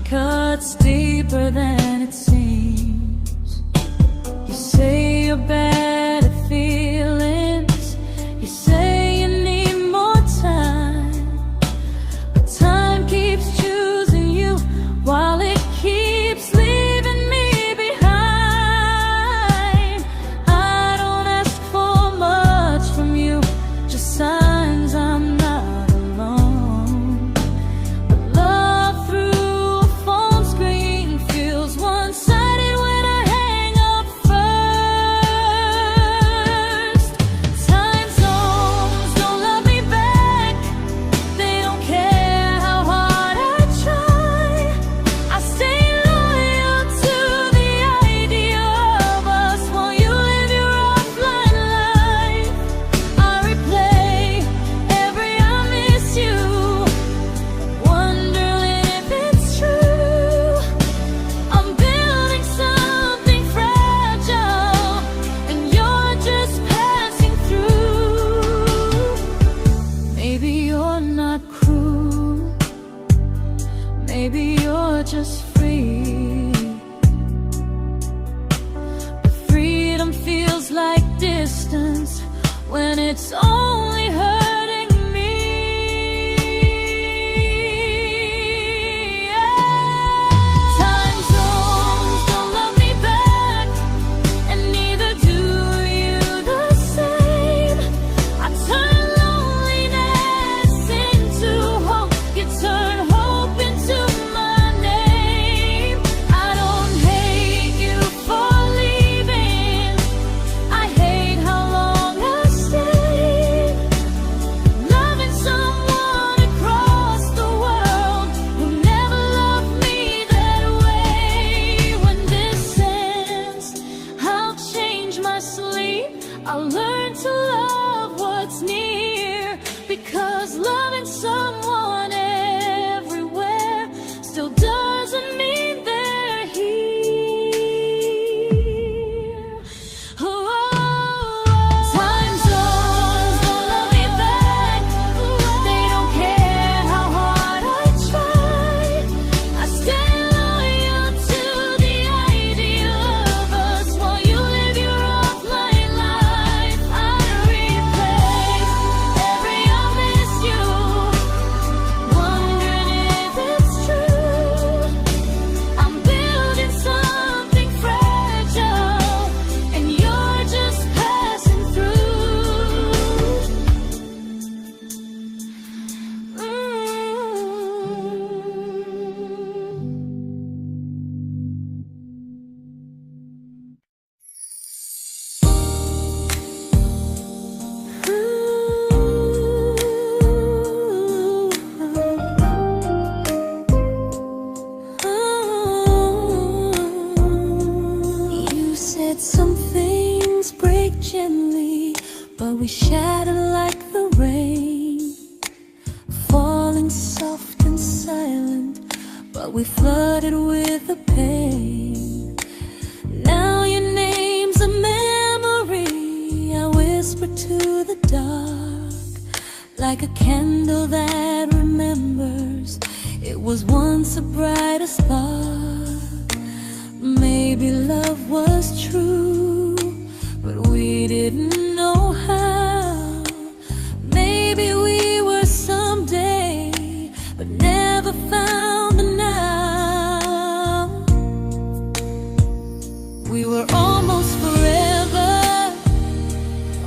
cuts deeper than it seems. your better feelings. You say you need more time, but time keeps choosing you while it keeps leaving me behind. I don't ask for much from you, just signs I'm not alone. But love through a phone screen feels one-sided when I hang up first. Time zones don't love me back, they don't care how hard I try. I stay loyal to the idea of us while you live your offline life. I replay every I miss you, wondering if it's true. I'm building something fragile, and you're just passing through. Maybe you're not cruel, maybe you're just free. But freedom feels like distance when it's only hurting me. Time zones don't love me back, and neither do you the same. I turn loneliness into hope, you turn hope into my name. I don't hate you for leaving, I hate how long I stayed. Loving someone across the world who never loved me that way. When this ends, I'll change my sleep, I'll learn to love what's near, because loving someone everywhere still doesn't mean they're here. Time zones don't love me back, they don't care how hard I try. I stay loyal to the idea of us while you live your offline life. I replay every I miss you, wondering if it's true. I'm building something fragile, and you're just passing through. You said some things break gently, but we shatter like the rain, falling soft and silent, but we flooded with the pain. Now your name's a memory I whisper to the dark, like a candle that remembers it was once a brighter spark. Maybe love was true, but we didn't know how. Maybe we were someday, but never found the now. We were almost forever,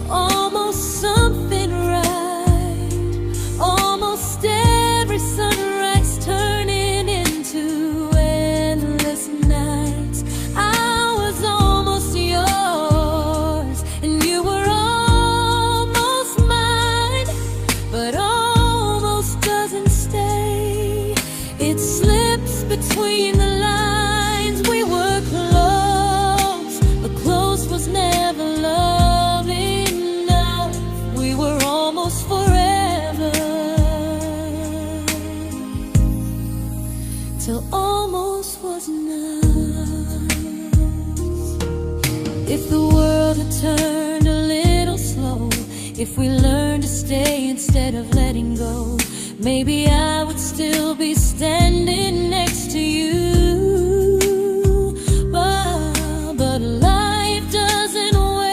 almost something right, almost every sunrise turning into endless nights. I was almost yours, and you were almost mine, but almost doesn't stay. It slips between the lines. We were close, but close was never love enough. We were almost forever, till almost was enough. If the world had turned a little slow, if we learned to stay instead of letting go, maybe I would still be standing next to you. But life doesn't wait.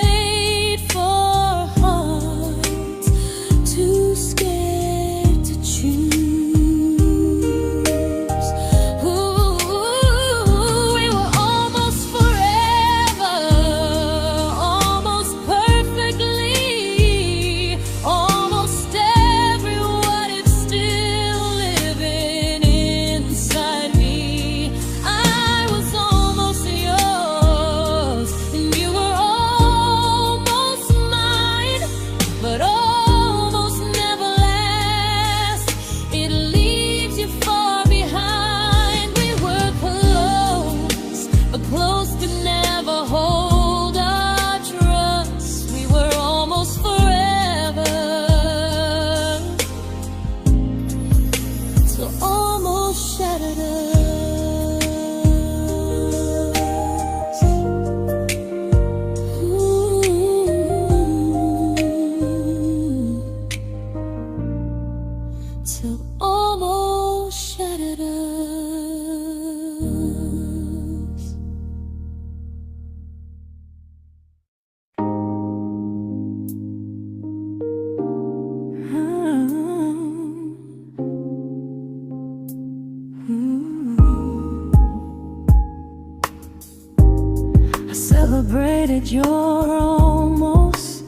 celebrated your almost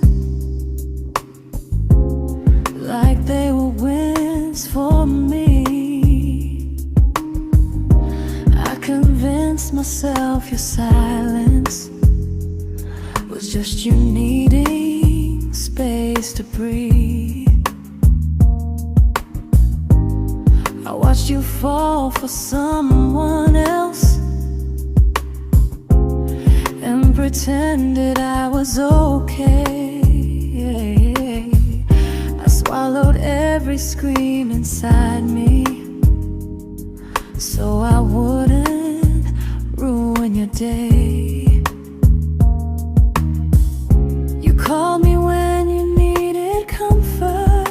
like they were wins for me. I convinced myself your silence was just you needing space to breathe. I watched you fall for someone else and pretended I was okay. I swallowed every scream inside me so I wouldn't ruin your day. You called me when you needed comfort.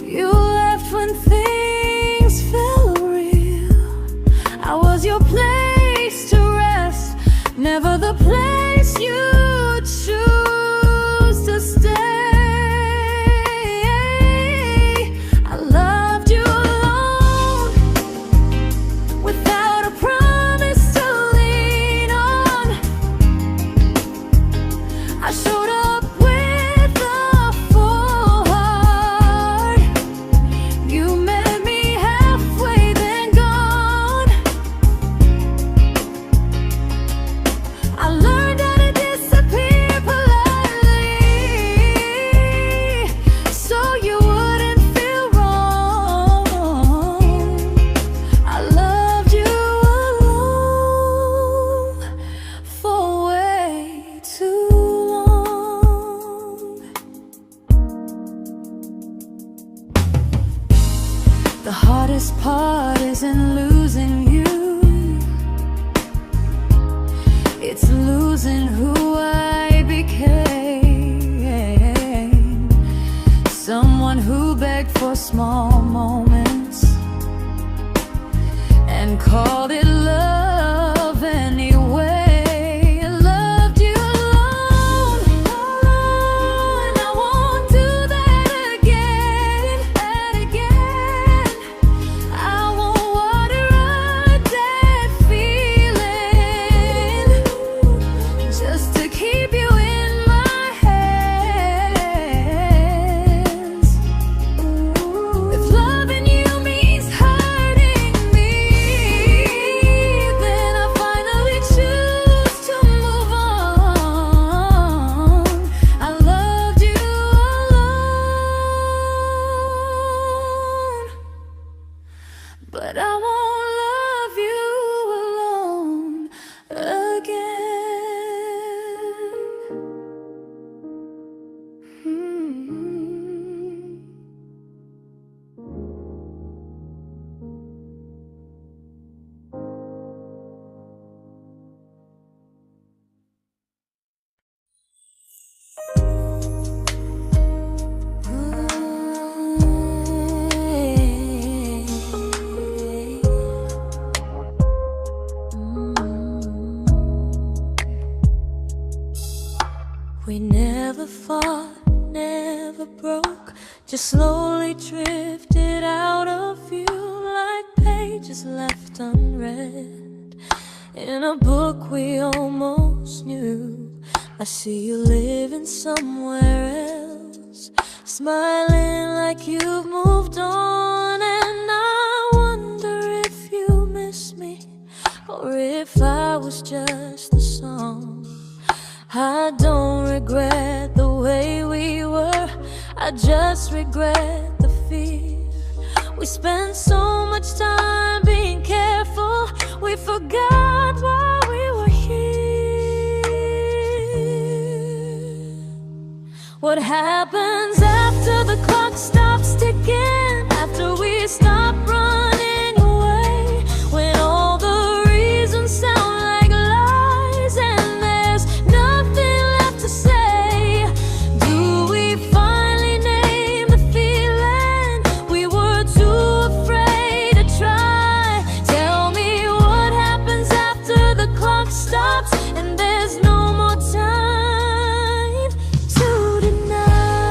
You left when things felt real. I was your place to rest, never the place you choose to stay. I loved you alone, without a promise to lean on. I showed up with a full heart. You met me halfway, then gone. I learned how to disappear politely, so you wouldn't feel wrong. I loved you alone for way too long. The hardest part isn't losing you, it's losing who I became. Someone who begged for small moments and called it love anyway. I loved you alone, and I won't do that again. I won't water a dead feeling just to keep you in my hands. If loving you means hurting me, then I finally choose to move on. I loved you alone, but I won't love you alone again. We never fought, never broke, just slowly drifted out of view like pages left unread in a book we almost knew. I see you living somewhere else, smiling like you've moved on, and I wonder if you miss me or if I was just the song. I don't regret the way we were, I just regret the fear. We spent so much time being careful, we forgot why we were here. What happens after the clock stops ticking, after we stop running away, when all the reasons sound like lies and there's nothing left to say? Do we finally name the feeling we were too afraid to try? Tell me what happens after the clock stops and there's no more time to deny.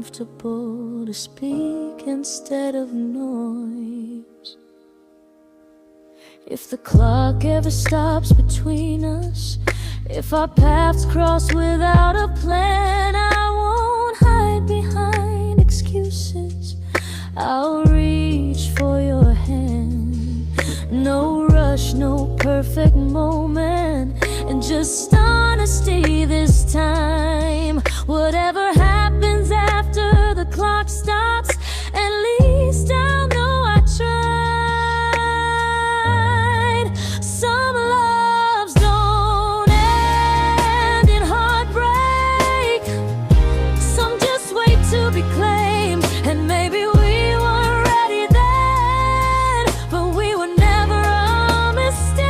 comfortable to speak instead of noise. If the clock ever stops between us, if our paths cross without a plan, I won't hide behind excuses. I'll reach for your hand. No rush, no perfect moment, and just honesty this time. Whatever happens after the clock stops, at least I'll know I tried. Some loves don't end in heartbreak, some just wait to be claimed. And maybe we weren't ready then, but we were never a mistake.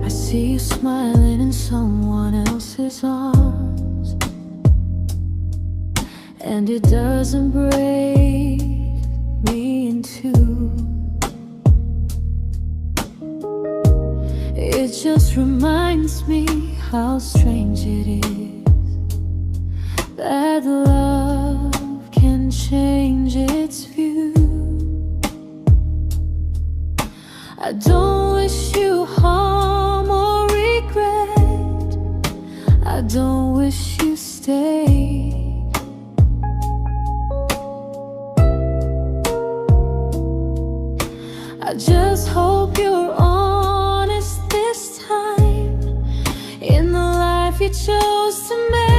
See you smiling in someone else's arms, and it doesn't break me in two. It just reminds me how strange it is that love can change its view. I don't wish you harm or regret, I don't wish you stay. I just hope you're honest this time in the life you chose to make.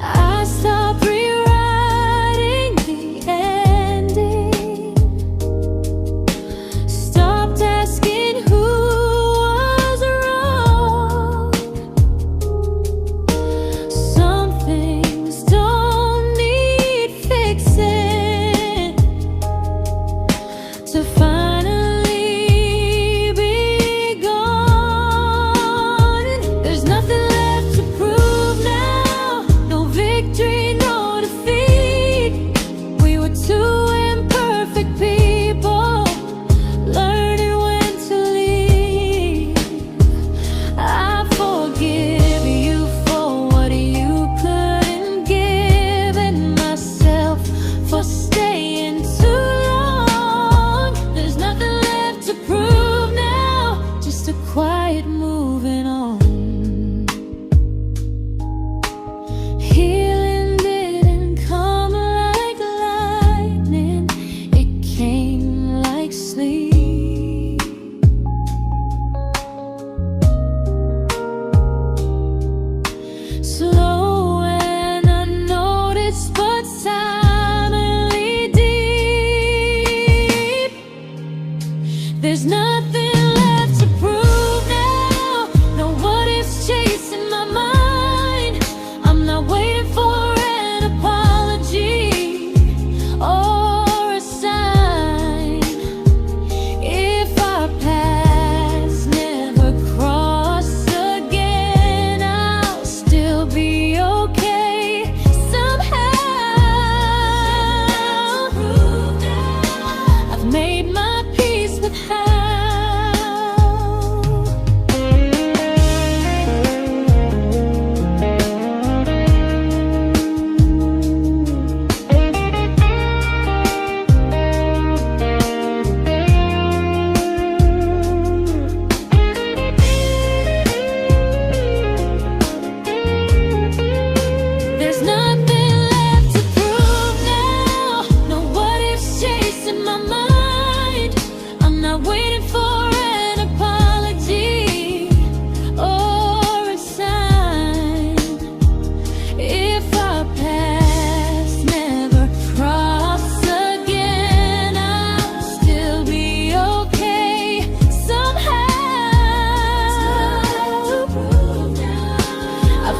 I stopped rewriting the ending, stopped asking who was wrong.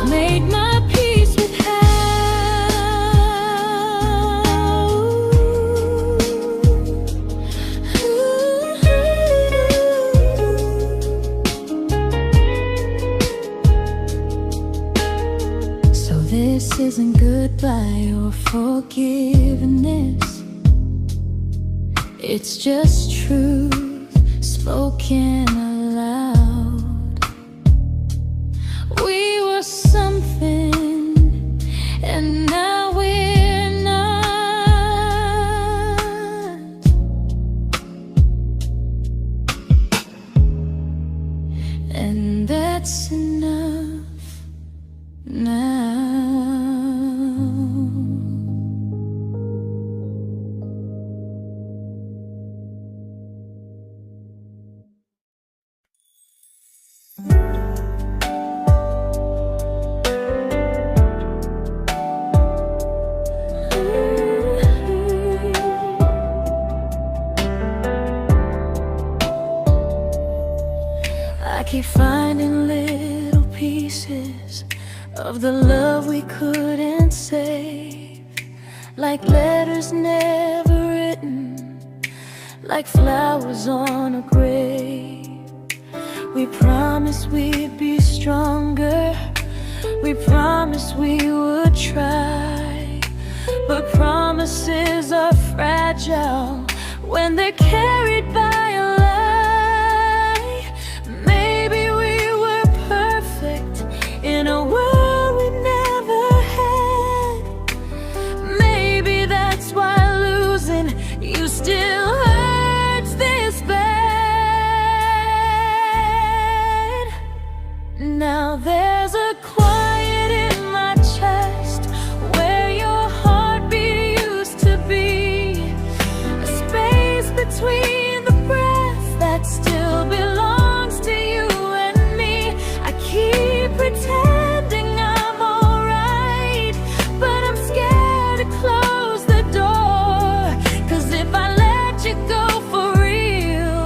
made my peace with how. So this isn't goodbye or forgiveness, it's just truth spoken aloud. We were something, and now we're not. And that's enough now. I keep finding little pieces of the love we couldn't save, like letters never written, like flowers on a grave. We promised we'd be stronger, we promised we would try, but promises are fragile when they're carried by a lie. Maybe we were perfect in a world we never had. Maybe that's why losing you still hurts this bad. Now there's a quiet in my chest where your heartbeat used to be, a space between the breaths that still belongs to you and me. I keep pretending I'm alright, but I'm scared to close the door, 'cause if I let you go for real,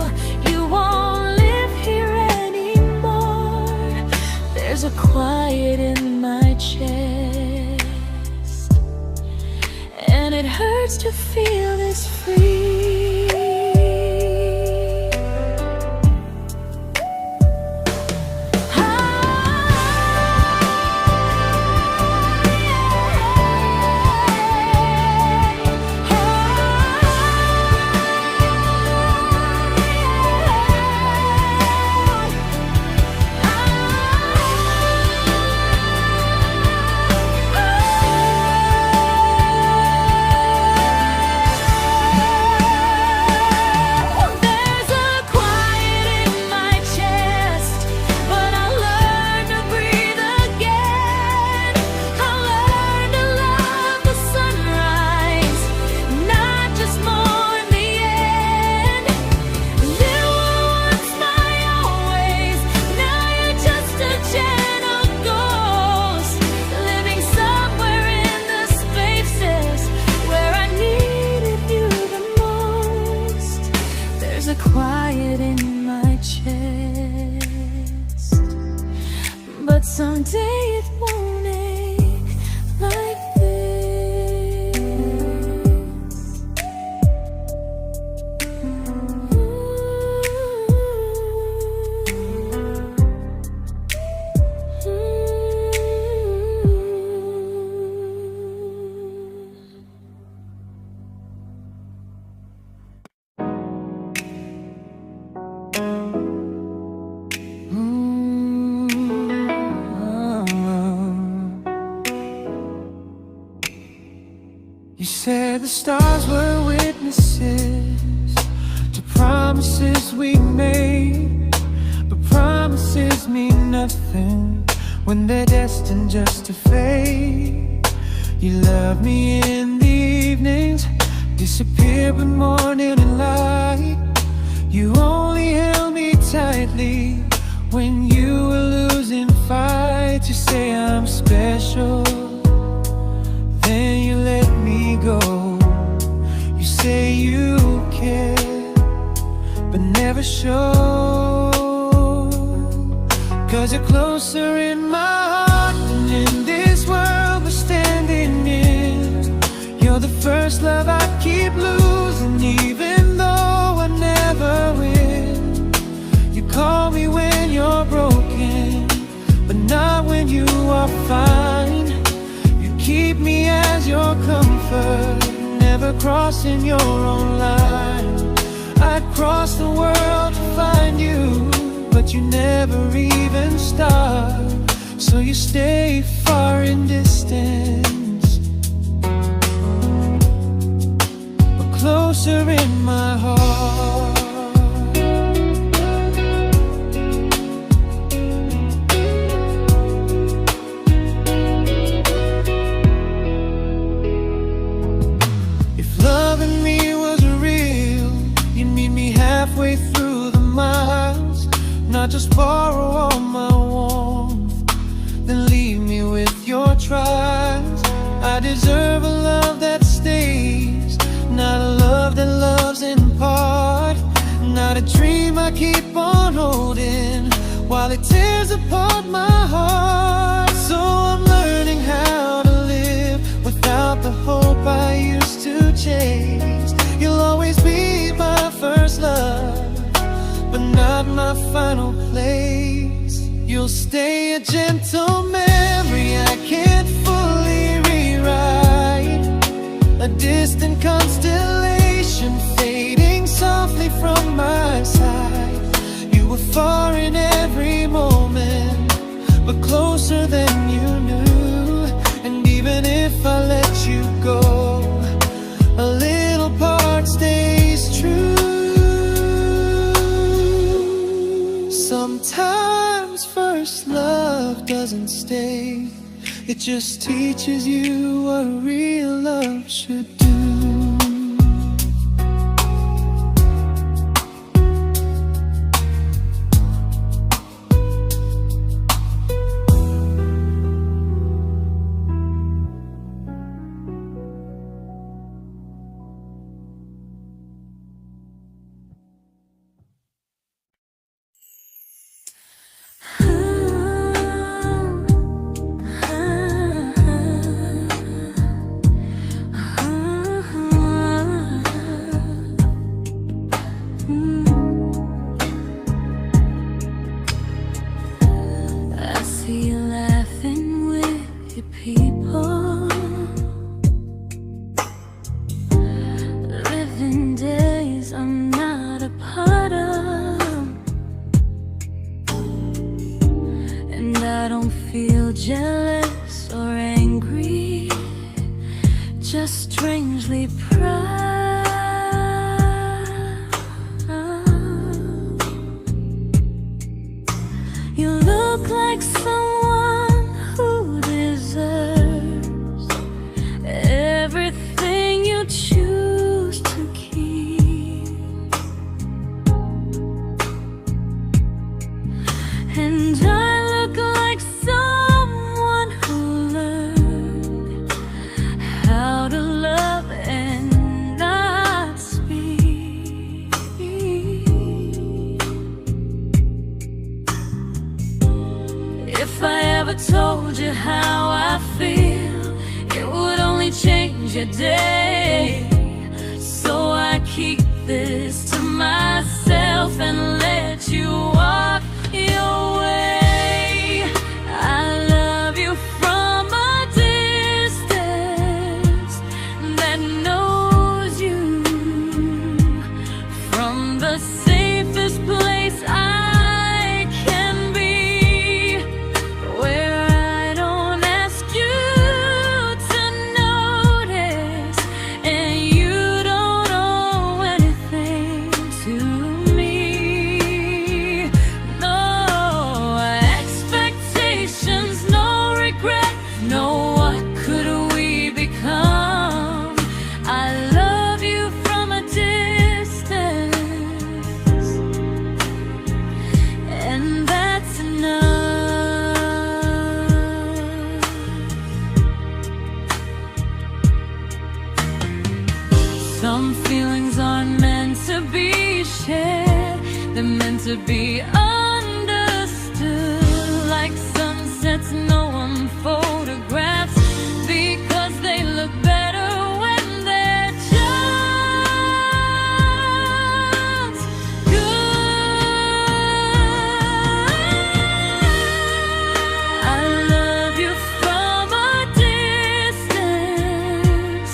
you won't live here anymore. There's a quiet in my chest, and it hurts to feel this free. Quiet in my chest, but someday it won't ache like this. You said the stars were witnesses to promises we made, but promises mean nothing when they're destined just to fade. You love me in the evenings, disappear but morning and light. You only held me tightly when you were losing fights. You say I'm special, then you let me go. You say you care, but never show, 'cause you're closer in my heart than prefer never crossing your own line. I'd cross the world to find you, but you never even start. So you stay far in distance, but closer in my heart. Halfway through the miles, not just borrow all my warmth, then leave me with your trials. I deserve a love that stays, not a love that loves in part, not a dream I keep on holding while it tears apart my heart. So I'm learning how to live without the hope I used to chase. You'll always be my first love, but not my final place. You'll stay a gentle memory I can't fully rewrite, a distant constellation fading softly from my side. You were far in every moment, but closer than you knew. And even if I let you go, a little part stays true. Sometimes first love doesn't stay, it just teaches you what real love should do. Jealous or angry, just strangely proud. You look like someone who deserves everything you choose to keep. And I look like someone who learned how to love and not speak. If I ever told you how I feel, it would only change your day. So I keep this to myself and let you walk your way. I love you from a distance that knows you, from the safest place I can be, where I don't ask you to notice and you don't owe anything to me. No expectations, no regret, no what could we become. I love you from a distance, and that's enough. Some feelings aren't meant to be shared, they're meant to be understood. Like sunsets no one photographs, because they look better when they're just good. I love you from a distance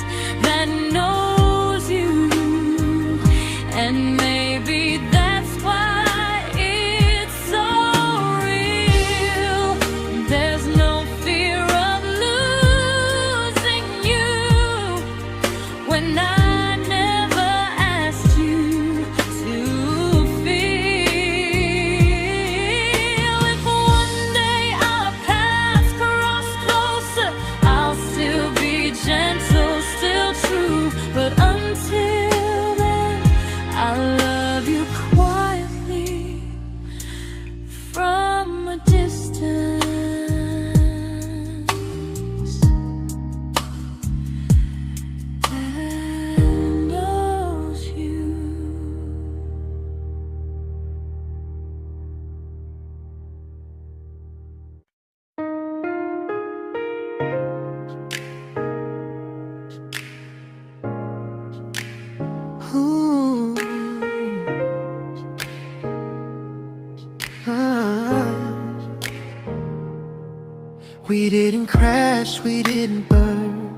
didn't crash, we didn't burn.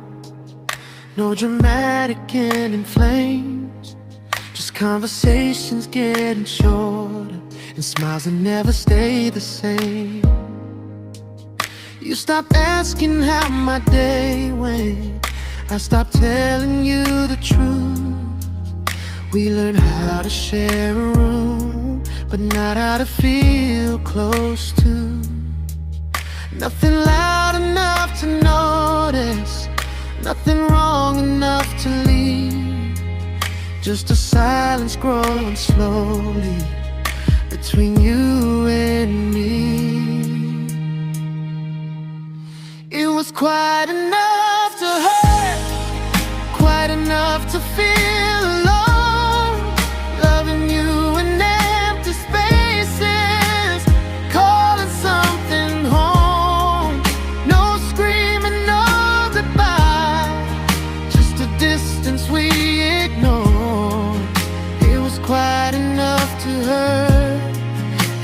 No dramatic end in flames, just conversations getting shorter and smiles that never stay the same. You stopped asking how my day went, I stopped telling you the truth. We learned how to share a room, but not how to feel close to. Nothing loud enough to notice, nothing wrong enough to leave. Just a silence growing slowly between you and me. It was quite enough to hurt, quite enough to feel alone. Loving you in empty spaces, calling something home. No screaming, no goodbye, just a distance we ignored. It was quite enough to hurt,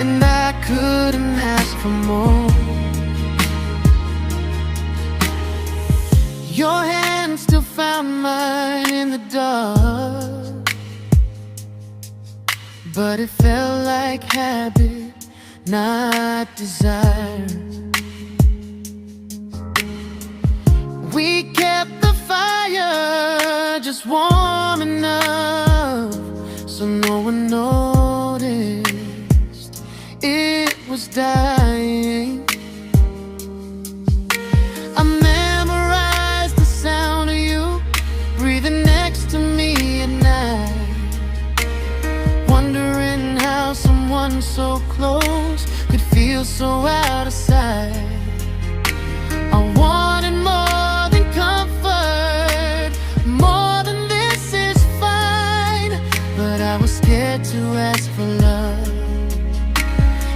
and I couldn't ask for more. Your hand still found mine in the dark, but it felt like habit, not desire. We kept the fire just warm enough so no one noticed it was dying. I memorized the sound of you breathing next to me at night, wondering how someone so close could feel so out of sight. I wanted more than comfort, more than this is fine, but I was scared to ask for love,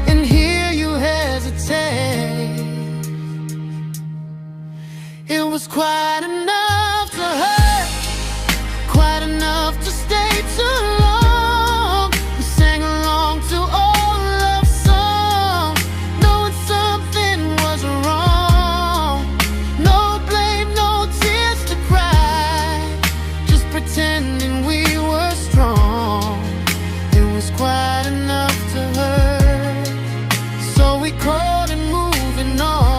and here you hesitate. It was quite enough to hurt, quite enough to stay too long. We sang along to old love songs, knowing something was wrong. No blame, no tears to cry, just pretending we were strong. It was quite enough to hurt, so we called and moving on.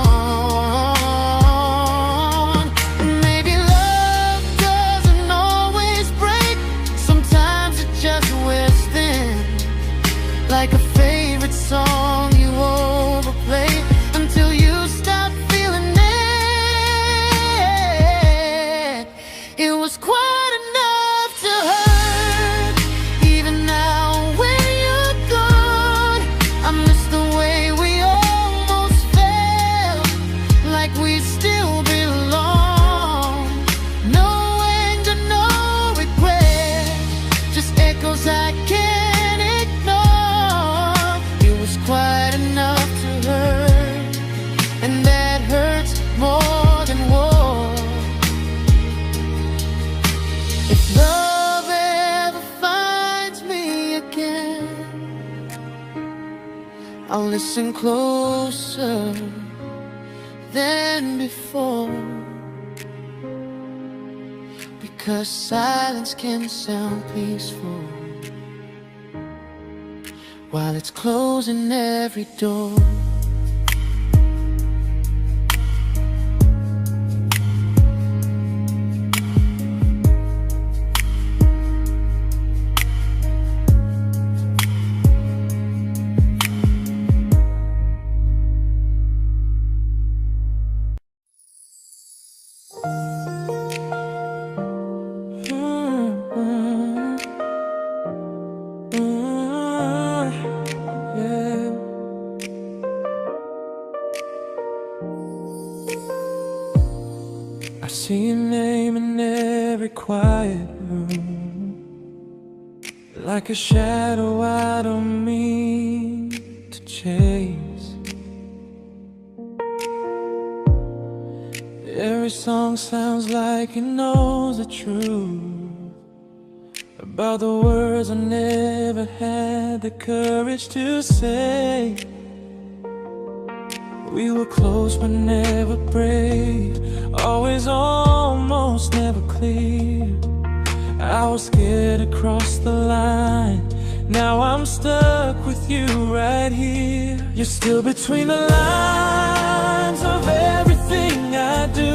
Like a favorite song you overplay until you stop feeling it. It was quite enough to hurt. Even now when you're gone, I miss the way we almost felt, like we still belong. No anger, no regret, just echoes I can't. Quite enough to hurt, and that hurts more than war. If love ever finds me again, I'll listen closer than before, because silence can sound peaceful while it's closing every door. I see your name in every quiet room, like a shadow I don't mean to chase. Every song sounds like it knows the truth about the words I never had the courage to say. We were close but never brave, always almost, never clear. I was scared to cross the line, now I'm stuck with you right here. You're still between the lines of everything I do,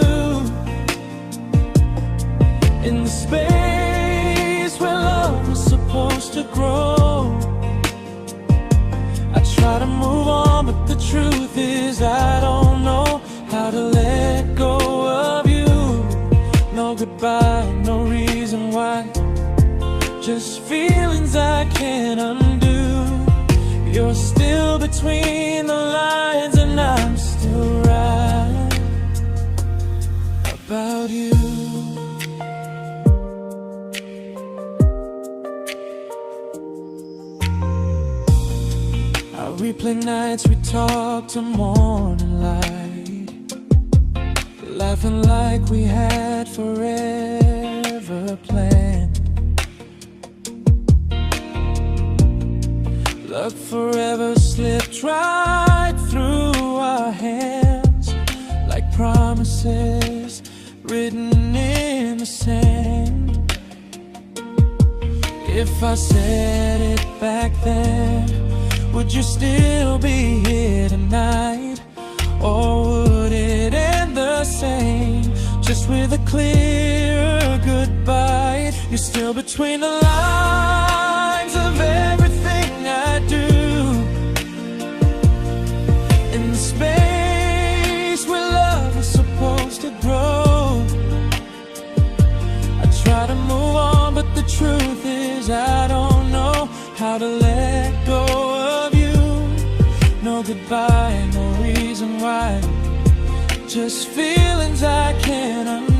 in the space where love was supposed to grow. I try to move on, but the truth is I don't know how to let go of you. No goodbye, no reason why, just feelings I can't undo. You're still between the lines and I'm still right about you. I replay nights we talk to morning light, laughing like we had forever planned. Luck forever slipped right through our hands, like promises written in the sand. If I said it back then, would you still be here tonight? Or would it end the same, just with a clear goodbye? You're still between the lines of everything I do, in the space where love is supposed to grow. I try to move on, but the truth is I don't know how to let go of you. No goodbye, no reason why, just feelings I can't undo.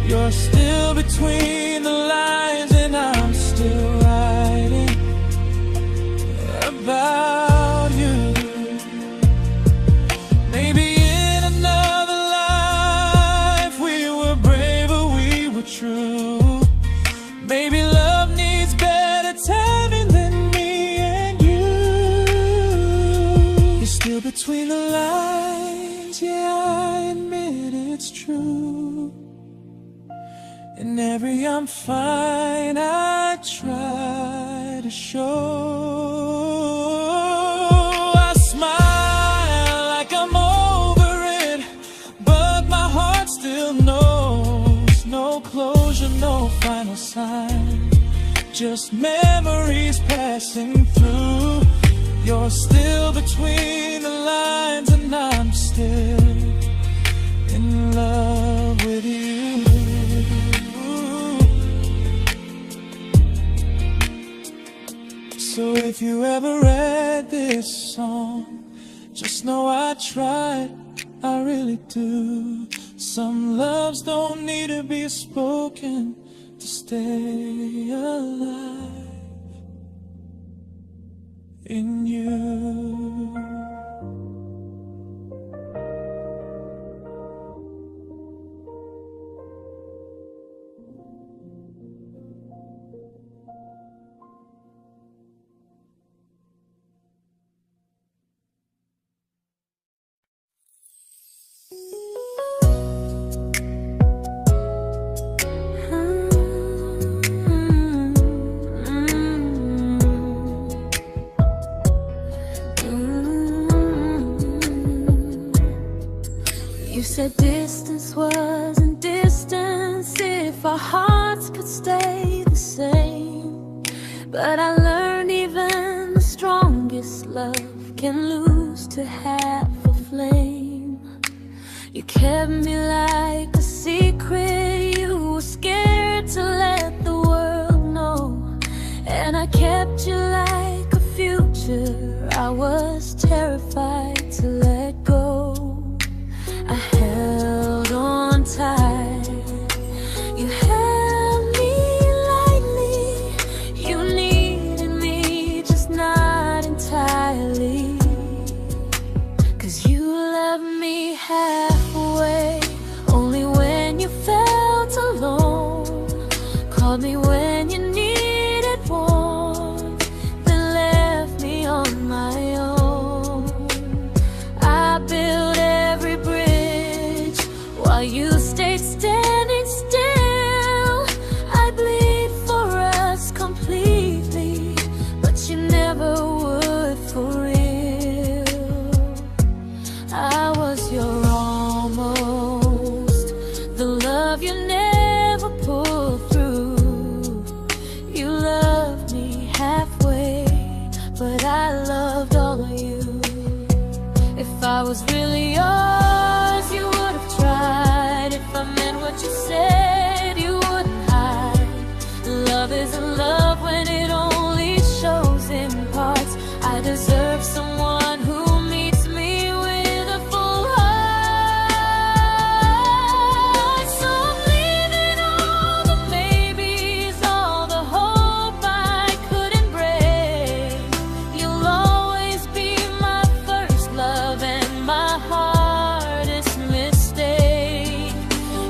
You're still between the lines and I'm still writing about you. Maybe in another life we were braver, we were true. Maybe love needs better timing than me and you. You're still between the lines, yeah, I admit it's true. In every I'm fine I try to show. I smile like I'm over it, but my heart still knows. No closure, no final sign, just memories passing through. You're still between the lines and I'm still in love with you. So if you ever read this song, just know I tried, I really do. Some loves don't need to be spoken to stay alive in you. You said distance wasn't distance if our hearts could stay the same. But I learned even the strongest love can lose to half a flame. You kept me like a secret, you were scared to let the world know. And I kept you like a future, I was terrified to let go. I held on tight, you held me lightly. You needed me, just not entirely. 'Cause you loved me halfway, only when you felt while you stayed standing still. I bleed for us completely, but you never would for real. I was your almost, the love you never pulled through. You loved me halfway, but I loved all of you. If I was really yours, you would have tried. If I meant what you said, you wouldn't hide. Love isn't love when it only shows in parts. I deserve someone who meets me with a full heart. So I'm leaving all the maybes, all the hope I couldn't break. You'll always be my first love and my hardest mistake.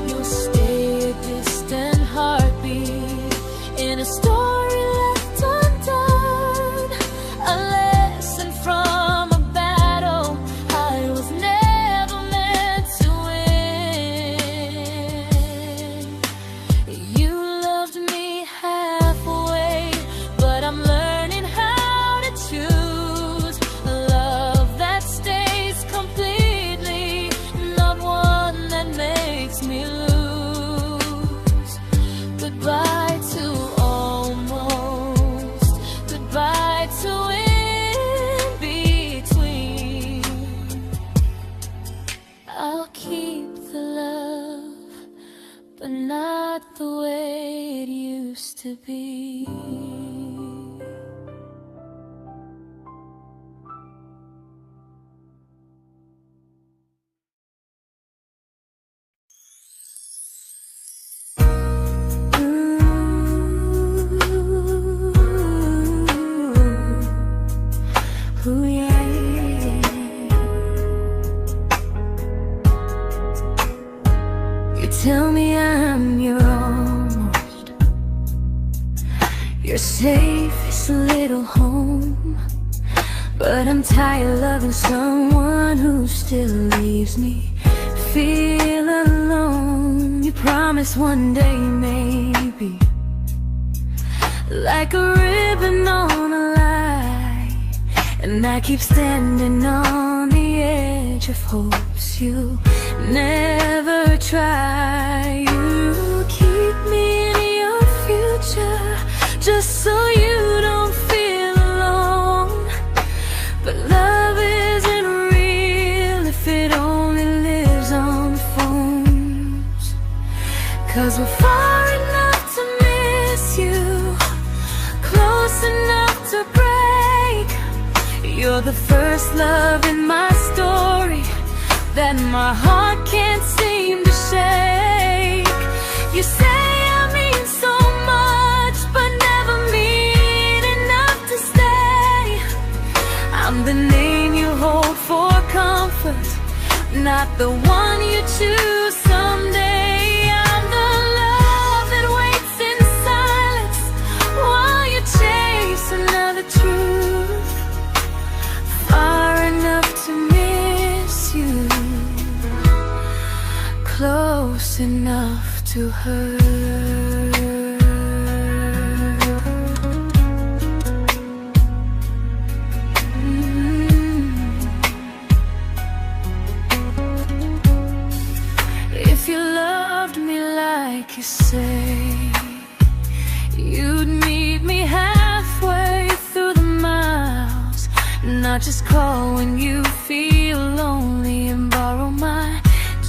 You'll stay a distant heartbeat in a story left undone, a lesson from a battle I was never meant to win. You loved me halfway, but I'm learning how to choose a love that stays completely, not one that makes me lose. Goodbye to almost, goodbye to in between. I'll keep the love, but not the way it used to be. Ooh, yeah. You tell me I'm your almost, your safest little home, but I'm tired loving someone who still leaves me feel alone. You promise one day maybe, like a ribbon on a line, and I keep standing on the edge of hopes you never try. You keep me in your future just so you don't feel alone. But love isn't real if it only lives on phones. 'Cause we're far enough to miss you, close enough to break. You're the first love in my story that my heart can't seem to shake. You say I mean so much, but never mean enough to stay. I'm the name you hold for comfort, not the one you choose someday. I'm the love that waits in silence while you chase another truth. Far enough to miss you, close enough to hurt. If you loved me like you say, you'd meet me halfway through the miles, not just call when you feel lonely and borrow my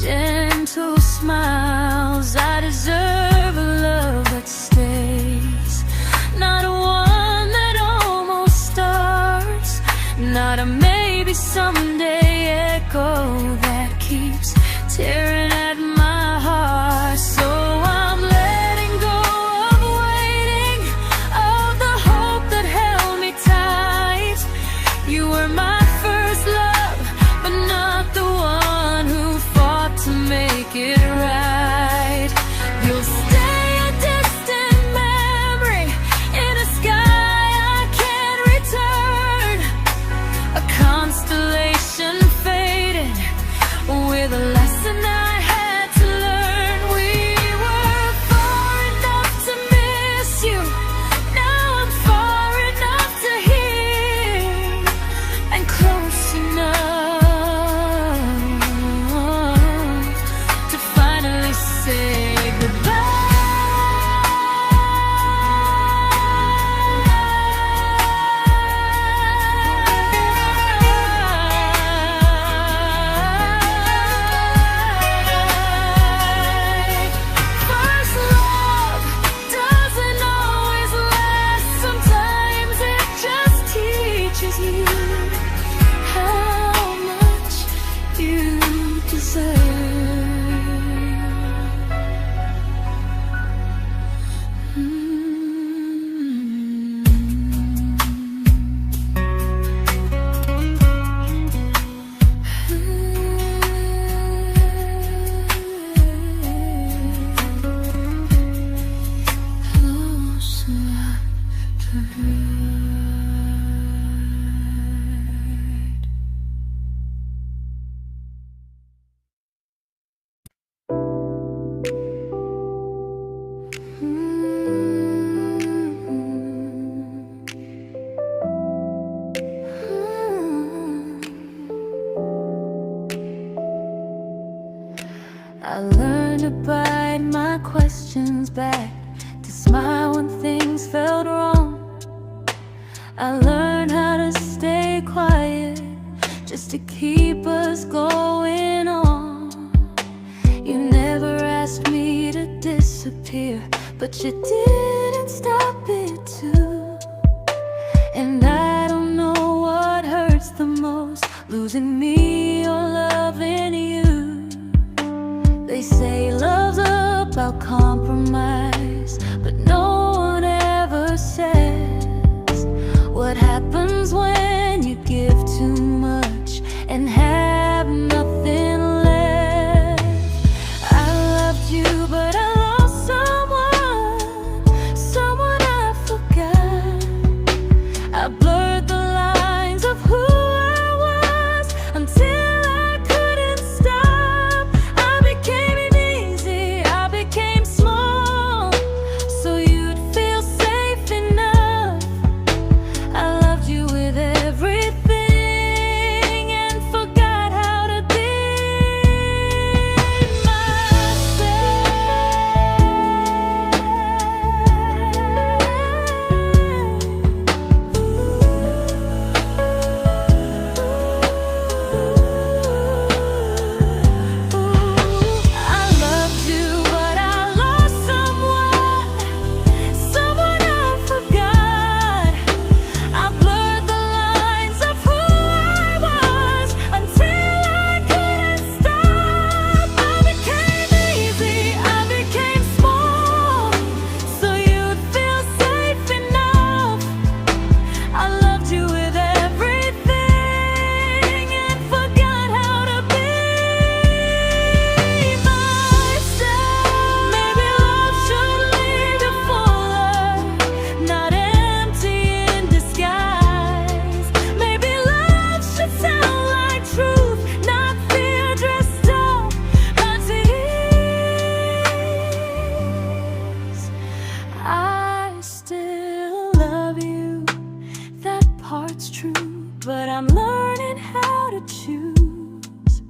gentle smiles. I deserve a love that stays, not one that almost starts, not a maybe someday echo that keeps tearing at my heart. So I'm letting go of waiting, of the hope that held me tight. You were my first love, but not the one who fought to make it right. You'll stay a distant memory in a sky I can't return, a constellation faded with a lesson I I learned to bite my questions back, to smile when things felt wrong. I learned how to stay quiet, just to keep us going on. You never asked me to disappear, but you didn't stop it too. And I don't know what hurts the most, losing me or loving you. They say love's about compromise, but no one ever says what happens when you give too much and have nothing left. I loved you, but I lost someone I forgot. I blurred the lines of who I was until I couldn't stop. I became easy, I became small, so you'd feel safe enough. I loved you with everything and forgot how to be but I'm learning how to choose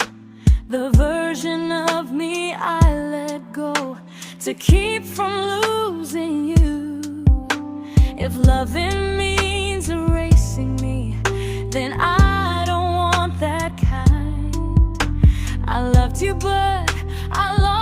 the version of me I let go to keep from losing you. If loving means erasing me, then I don't want that kind. I loved you, but I lost